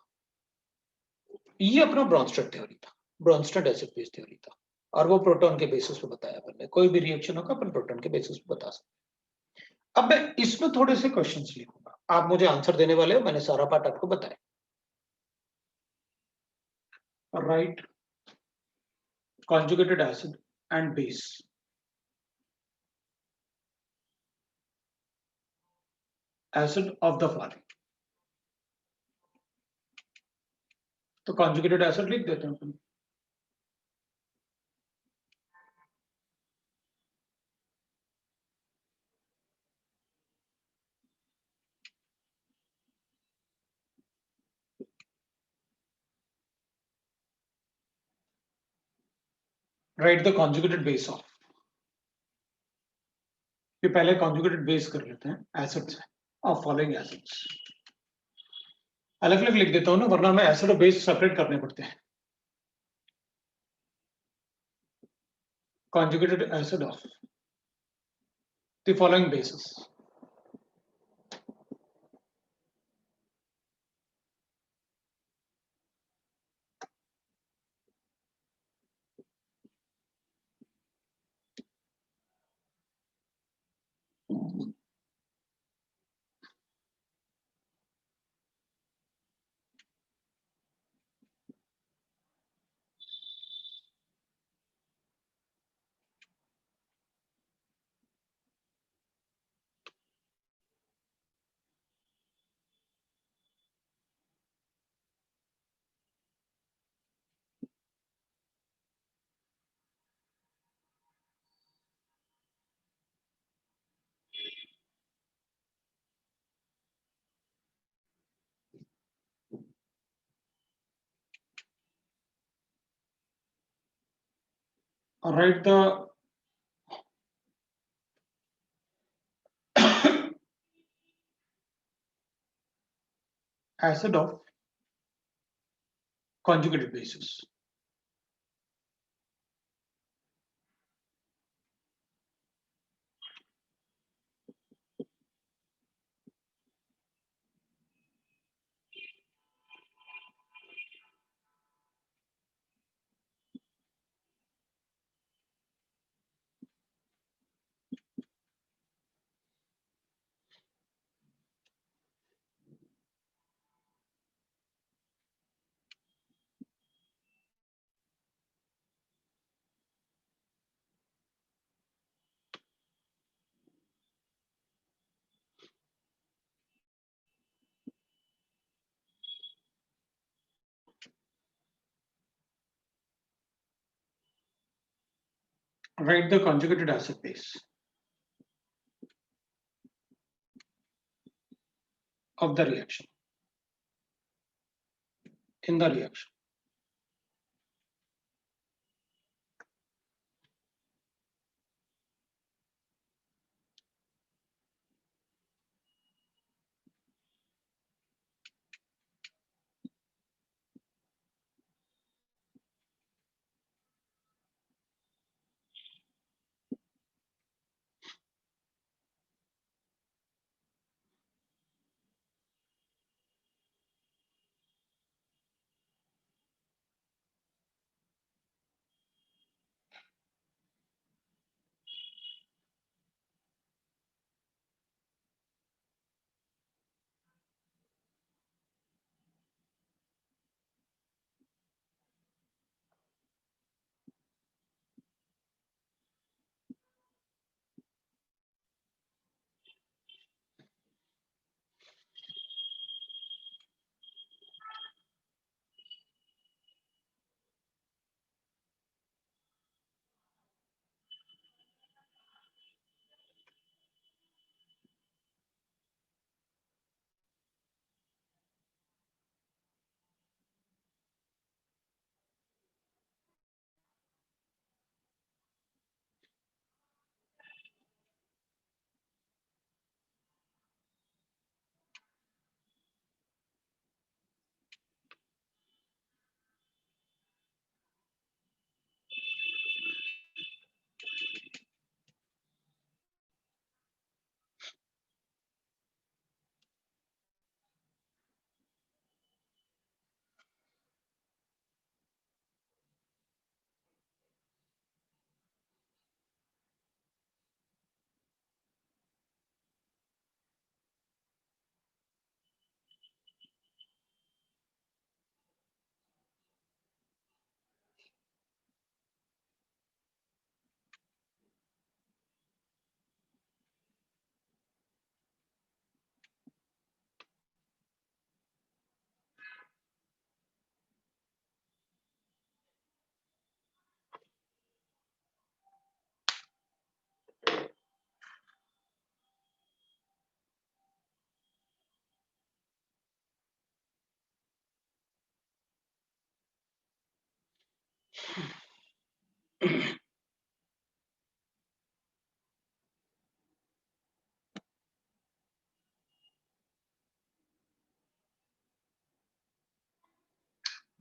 ये अपना ब्रोंस्टेड थ्योरी था, ब्रोंस्टेड एसिड बेस थ्योरी था, और वो प्रोटॉन के बेसिस पे बताया अपन ने, कोई भी रिएक्शन होगा अपन प्रोटॉन के बेसिस पे बता सकते हैं। अब मैं इसमें थोड़े से क्वेश्चंस लिखूंगा, आप मुझे आंसर देने वाले हो, मैंने सारा पार्ट आपको बताया, right. Conjugated acid and base, acid of the following, तो conjugated acid लिख देते हैं अपन, write the conjugated base of, ये पहले conjugated base कर लेते हैं एसिड से, और फॉलोइंग एसिड्स अलग अलग लिख देता हूं ना, वरना मैं एसिड और बेस सेपरेट करने पड़ते हैं। Conjugated acid of the following bases, write the acid of conjugated bases. Write the conjugated acid base of the reaction in the reaction.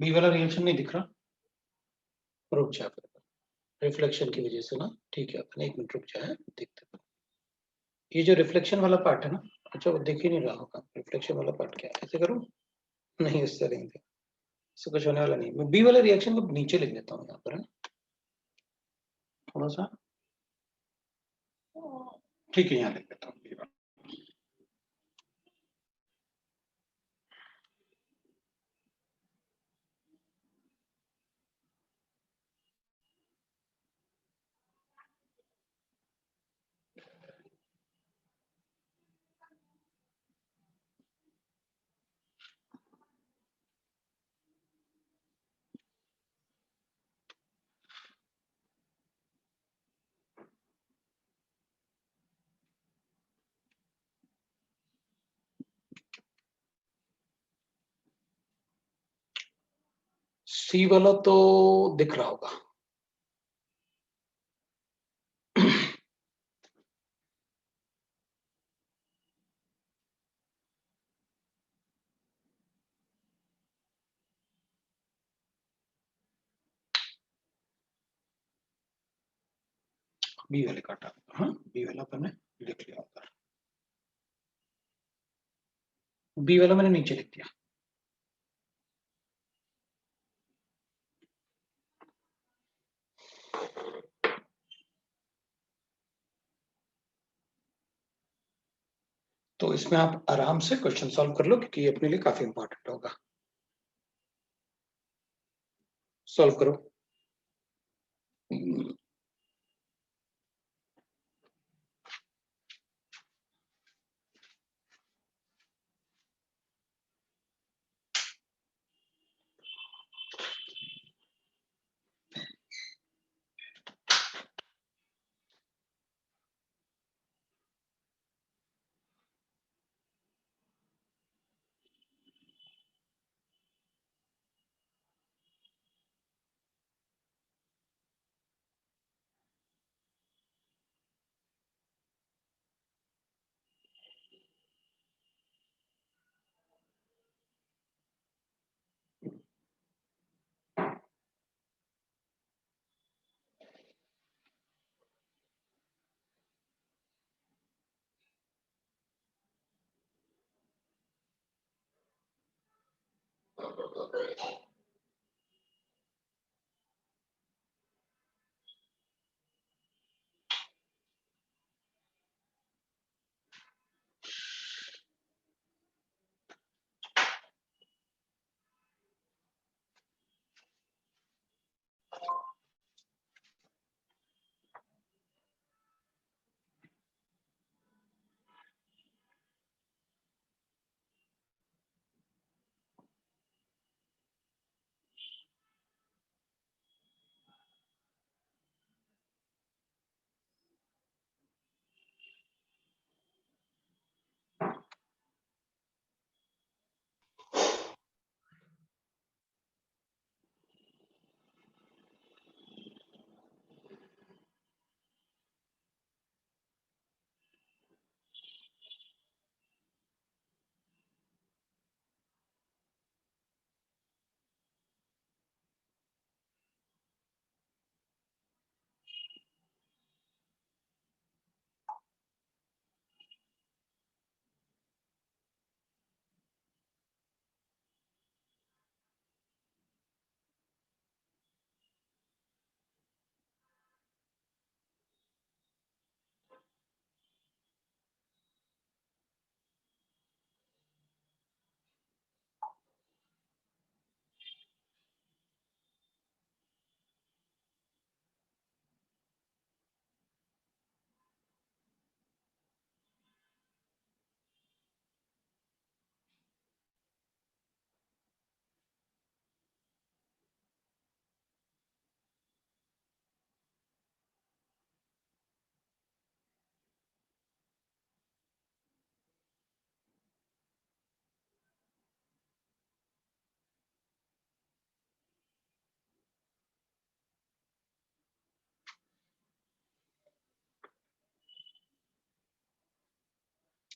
B वाला रिएक्शन नहीं दिख रहा, रुक जा, रिफ्लेक्शन की वजह से ना, ठीक है, अपने 1 मिनट रुक जाए, देखते हैं। ये जो रिफ्लेक्शन वाला पार्ट है ना, अच्छा वो दिख ही नहीं रहा होगा, रिफ्लेक्शन वाला पार्ट क्या है, ऐसे करूं? नहीं, इससे नहीं दे, इससे कुछ होने वाला नहीं। मैं बी वाले रिएक्शन को नीचे लिख देता हूँ यहाँ पर, है थोड़ा सा, ठीक है, यहाँ लिख देता हूँ बी वाला। सी वाला तो दिख रहा होगा, बी वाले काटा, हाँ बी वाला अपन ने लिख लिया उधर, बी वाला मैंने नीचे लिख दिया। तो इसमें आप आराम से क्वेश्चन सॉल्व कर लो, क्योंकि ये अपने लिए काफी इंपॉर्टेंट होगा। सॉल्व करो।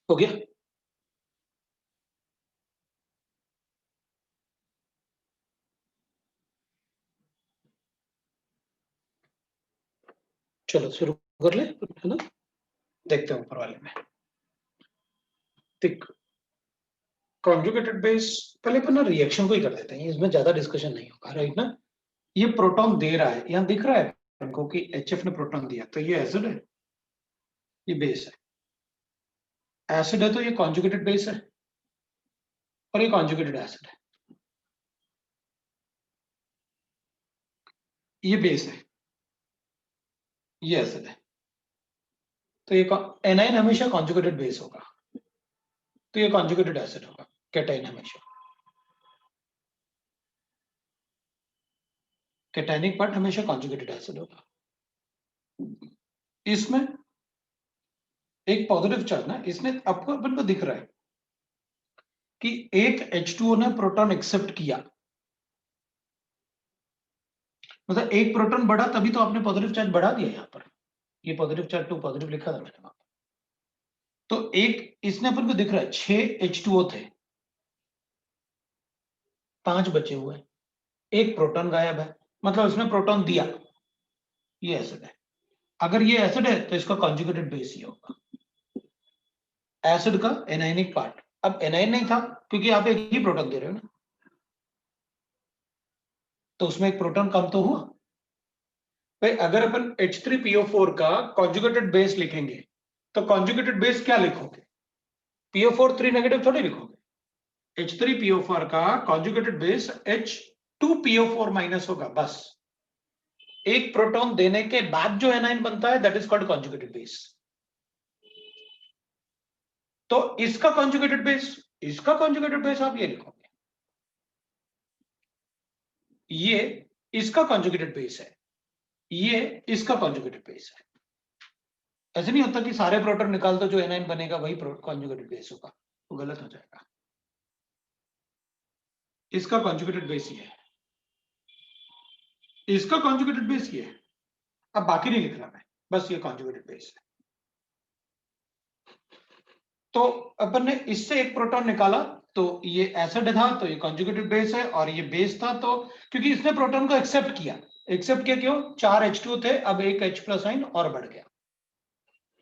हो गया। चलो शुरू कर ले, है ना। देखते हैं ऊपर वाले में। ठीक, कॉन्जुगेटेड बेस पहले अपन ना रिएक्शन को ही कर देते हैं, इसमें ज्यादा डिस्कशन नहीं होगा, राइट ना। ये प्रोटॉन दे रहा है, यहाँ दिख रहा है हमको कि HF ने प्रोटॉन दिया, तो ये एसिड है, ये बेस है। एसिड है तो ये कॉन्जुगेटेड बेस है, और ये कॉन्जुगेटेड एसिड है, ये बेस है, ये एसिड है। तो ये एनाइन हमेशा कॉन्जुगेटेड बेस होगा, तो ये कॉन्जुगेटेड एसिड होगा, कैटाइन हमेशा। कैटाइनिक पार्ट हमेशा कॉन्जुगेटेड एसिड होगा। इसमें एक पॉजिटिव चार्ज ना, इसमें आपको अपन को दिख रहा है कि एक H2O ने प्रोटॉन एक्सेप्ट किया, मतलब एक प्रोटॉन बढ़ा, तभी तो आपने पॉजिटिव चार्ज बढ़ा दिया यहाँ पर, ये पॉजिटिव चार्ज 2 पॉजिटिव लिखा था मैंने वहां पर। तो एक इसने अपन को दिख रहा है 6 H2O थे, 5 बचे हुए, एक प्रोटॉन गायब है, मतलब इसने प्रोटॉन दिया, ये एसिड है। अगर ये एसिड है तो इसका कॉन्जुगेटेड बेस ही होगा, एसिड का एनायनिक पार्ट। अब एनाइन नहीं था क्योंकि आप एक ही प्रोटॉन दे रहे हो ना, तो उसमें एक प्रोटॉन कम तो हुआ भाई। अगर अपन H3PO4 का कॉन्जुगेटेड बेस लिखेंगे तो कॉन्जुगेटेड बेस क्या लिखोगे? PO4 3 नेगेटिव थोड़ी लिखोगे। H3PO4 का कॉन्जुगेटेड बेस H2PO4 माइनस होगा बस। एक प्रोटॉन देने के बाद जो एनाइन बनता है that is called conjugated base. तो इसका कॉन्जुगेटेड बेस, इसका कॉन्जुगेटेड बेस आप ये लिखोगे, ये इसका कॉन्जुगेटेड बेस है, ये इसका कॉन्जुगेटेड बेस है। ऐसे नहीं होता कि सारे प्रोटॉन निकाल दो जो एनाइन बनेगा वही कॉन्जुगेटेड बेस होगा, वो गलत हो जाएगा। इसका कॉन्जुगेटेड बेस ये है, इसका कॉन्जुगेटेड बेस ये है। अब बाकी नहीं लिख रहा मैं, बस ये कॉन्जुगेटेड बेस है। तो अपन ने इससे एक प्रोटॉन निकाला तो ये एसिड था तो ये कॉन्जुगेटेड बेस है, और ये बेस था तो क्योंकि इसने प्रोटॉन को एक्सेप्ट किया। एक्सेप्ट किया क्यों? 4 H2 थे, अब एक H+ आइन और बढ़ गया,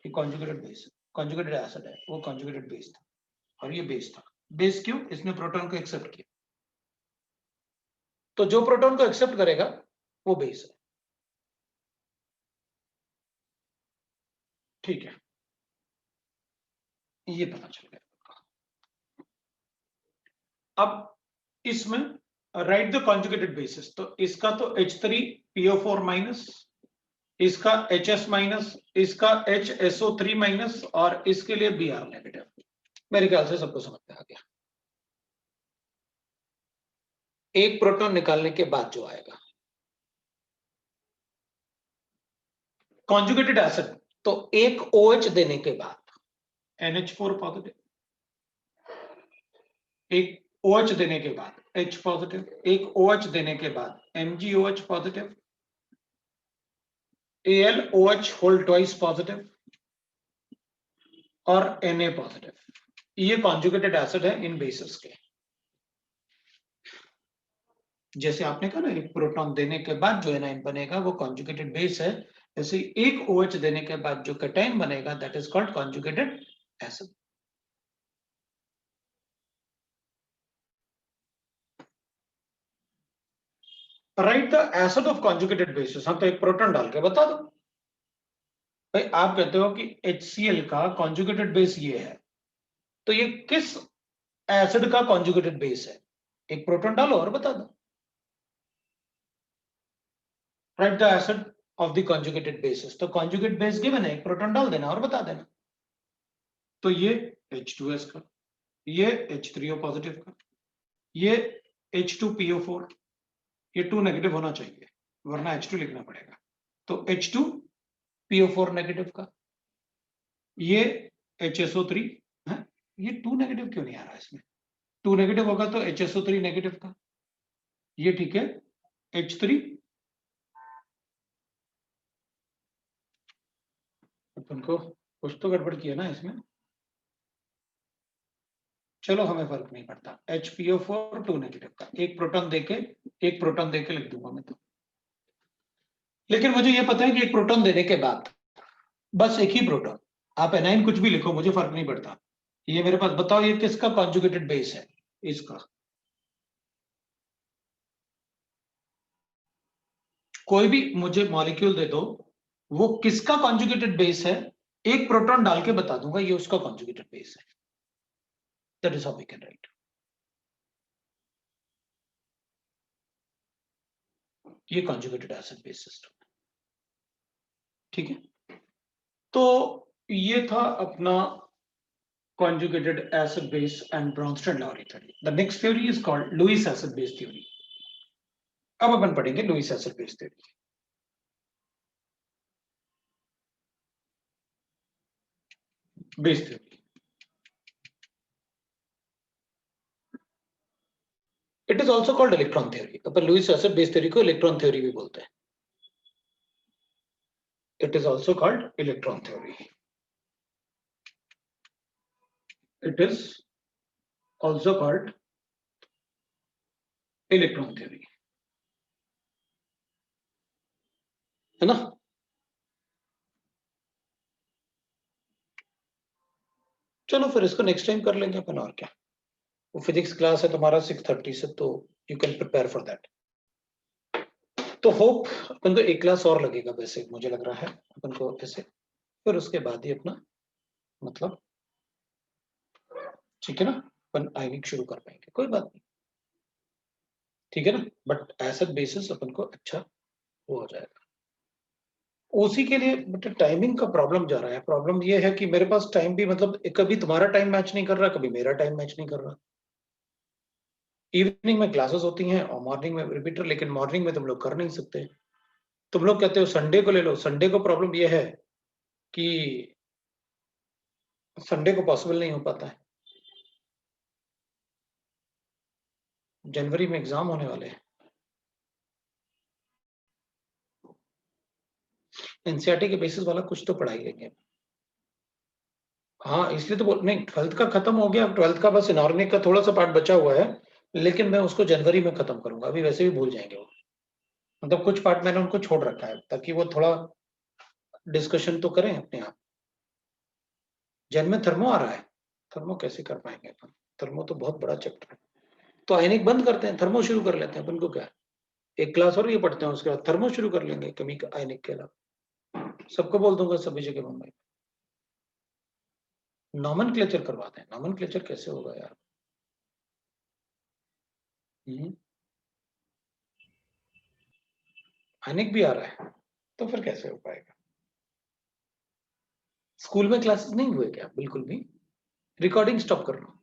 ये कॉन्जुगेटेड बेस, कॉन्जुगेटेड एसिड है, वो कॉन्जुगेटेड बेस था और ये बेस था। बेस क्यों? इसने प्रोटॉन को एक्सेप्ट किया, तो जो प्रोटॉन को एक्सेप्ट करेगा वो बेस है। ठीक है, ये पता चल गया। अब इसमें राइट द कॉन्जुगेटेड बेसिस, तो इसका तो H3PO4 माइनस, इसका HS माइनस, इसका HSO3 माइनस, और इसके लिए Br नेगेटिव। मेरे ख्याल से सबको समझ में आ गया। एक प्रोटॉन निकालने के बाद जो आएगा कॉन्जुगेटेड एसिड, तो एक OH देने के बाद NH4 पॉजिटिव, एक OH देने के बाद H पॉजिटिव, एक OH देने के बाद MgOH positive, AlOH whole twice positive और Na पॉजिटिव। ये कॉन्जुगेटेड एसिड है इन बेसिस के। जैसे आपने कहा ना एक प्रोटॉन देने के बाद जो एनाइन बनेगा वो कॉन्जुगेटेड बेस है, ऐसे एक OH देने के बाद जो कैटायन बनेगा that is called conjugated acid. Right the acid of conjugated basis. हाँ, तो एक प्रोटॉन डाल के बता दो भाई। आप कहते हो कि HCl का कॉन्जुगेटेड बेस ये है, तो ये किस एसिड का कॉन्जुगेटेड बेस है? एक प्रोटॉन डालो और बता दो। Right the acid of the conjugated basis, तो कॉन्जुगेट बेस गिवन है, एक प्रोटॉन डाल देना और बता देना। तो ये H2S का, ये H3O पॉजिटिव का, ये H2PO4, ये 2 नेगेटिव होना चाहिए वरना H2 लिखना पड़ेगा, तो H2PO4 नेगेटिव का, ये HSO3 है। ये 2 नेगेटिव क्यों नहीं आ रहा इसमें? 2 नेगेटिव होगा तो HSO3 नेगेटिव का, ये ठीक है H3। अपन को कुछ तो गड़बड़ किया ना इसमें, चलो हमें फर्क नहीं पड़ता। HPO4 2 नेगेटिव का, एक प्रोटॉन देके, एक प्रोटॉन देके लिख दूंगा मैं तो। लेकिन मुझे ये पता है कि एक प्रोटॉन देने के बाद बस एक ही प्रोटॉन, आप एनाइन कुछ भी लिखो मुझे फर्क नहीं पड़ता। ये मेरे पास बताओ ये किसका कॉन्जुगेटेड बेस है? इसका। कोई भी मुझे मॉलिक्यूल दे दो, वो किसका कॉन्जुगेटेड बेस है, एक प्रोटॉन डाल के बता दूंगा ये उसका कॉन्जुगेटेड बेस है। That is how we can write. ये कॉन्जुगेटेड एसिड बेस सिस्टम, ठीक है। तो ये था अपना conjugated acid base and Bronsted-Lowry theory. The next theory is called Lewis acid base theory. अब अपन पढ़ेंगे Lewis acid base theory. Base theory, it is also called electron theory. अपन लुईस एसिड बेस थ्योरी को electron theory भी बोलते हैं। It is also called electron theory, it is also called electron theory, है ना। चलो फिर इसको नेक्स्ट टाइम कर लेंगे अपन, और क्या। वो फिजिक्स क्लास है तुम्हारा 6:30 से, तो you can prepare for that. तो होप अपन को एक क्लास और लगेगा वैसे मुझे लग रहा है अपन को ऐसे, फिर उसके बाद ही अपना मतलब ठीक है ना, अपन आइनिक शुरू कर पाएंगे, कोई बात नहीं, ठीक है ना। बट एसेट बेसिस अपन को अच्छा वो हो जाएगा। उसी के लिए बट टाइमिंग का प्रॉब्लम जा रहा है। प्रॉब्लम ये है कि मेरे पास टाइम भी मतलब कभी तुम्हारा टाइम मैच नहीं कर रहा, कभी मेरा टाइम मैच नहीं कर रहा। इवनिंग में क्लासेस होती हैं और मॉर्निंग में रिपीटर, लेकिन मॉर्निंग में तुम लोग कर नहीं सकते। तुम लोग कहते हो संडे को ले लो, संडे को प्रॉब्लम ये है कि संडे को पॉसिबल नहीं हो पाता है। जनवरी में एग्जाम होने वाले हैं। एनसीईआरटी के बेसिस वाला कुछ तो पढ़ाई लेंगे। हाँ इसलिए तो बोल नहीं, 12th का खत्म हो गया, 12th का बस इनऑर्गेनिक का थोड़ा सा पार्ट बचा हुआ है, लेकिन मैं उसको जनवरी में खत्म करूंगा, अभी वैसे भी भूल जाएंगे वो। मतलब कुछ पार्ट मैंने उनको छोड़ रखा है ताकि वो थोड़ा डिस्कशन तो करें अपने आप। जैन में थर्मो आ रहा है, थर्मो कैसे कर पाएंगे अपन, थर्मो तो बहुत बड़ा चैप्टर है। तो आयनिक बंद करते हैं, थर्मो शुरू कर लेते हैं, अपन को क्या है, एक क्लास और ये पढ़ते हैं, उसके बाद थर्मो शुरू कर लेंगे कमी का आयनिक के अलावा। सबको बोल दूंगा सभी जगह मुंबई। नॉमेनक्लेचर करवाते हैं, नॉमेनक्लेचर कैसे होगा यार। आयनिक भी आ रहा है, तो फिर कैसे हो पाएगा। स्कूल में क्लासेस नहीं हुए क्या बिल्कुल भी, रिकॉर्डिंग स्टॉप कर लो।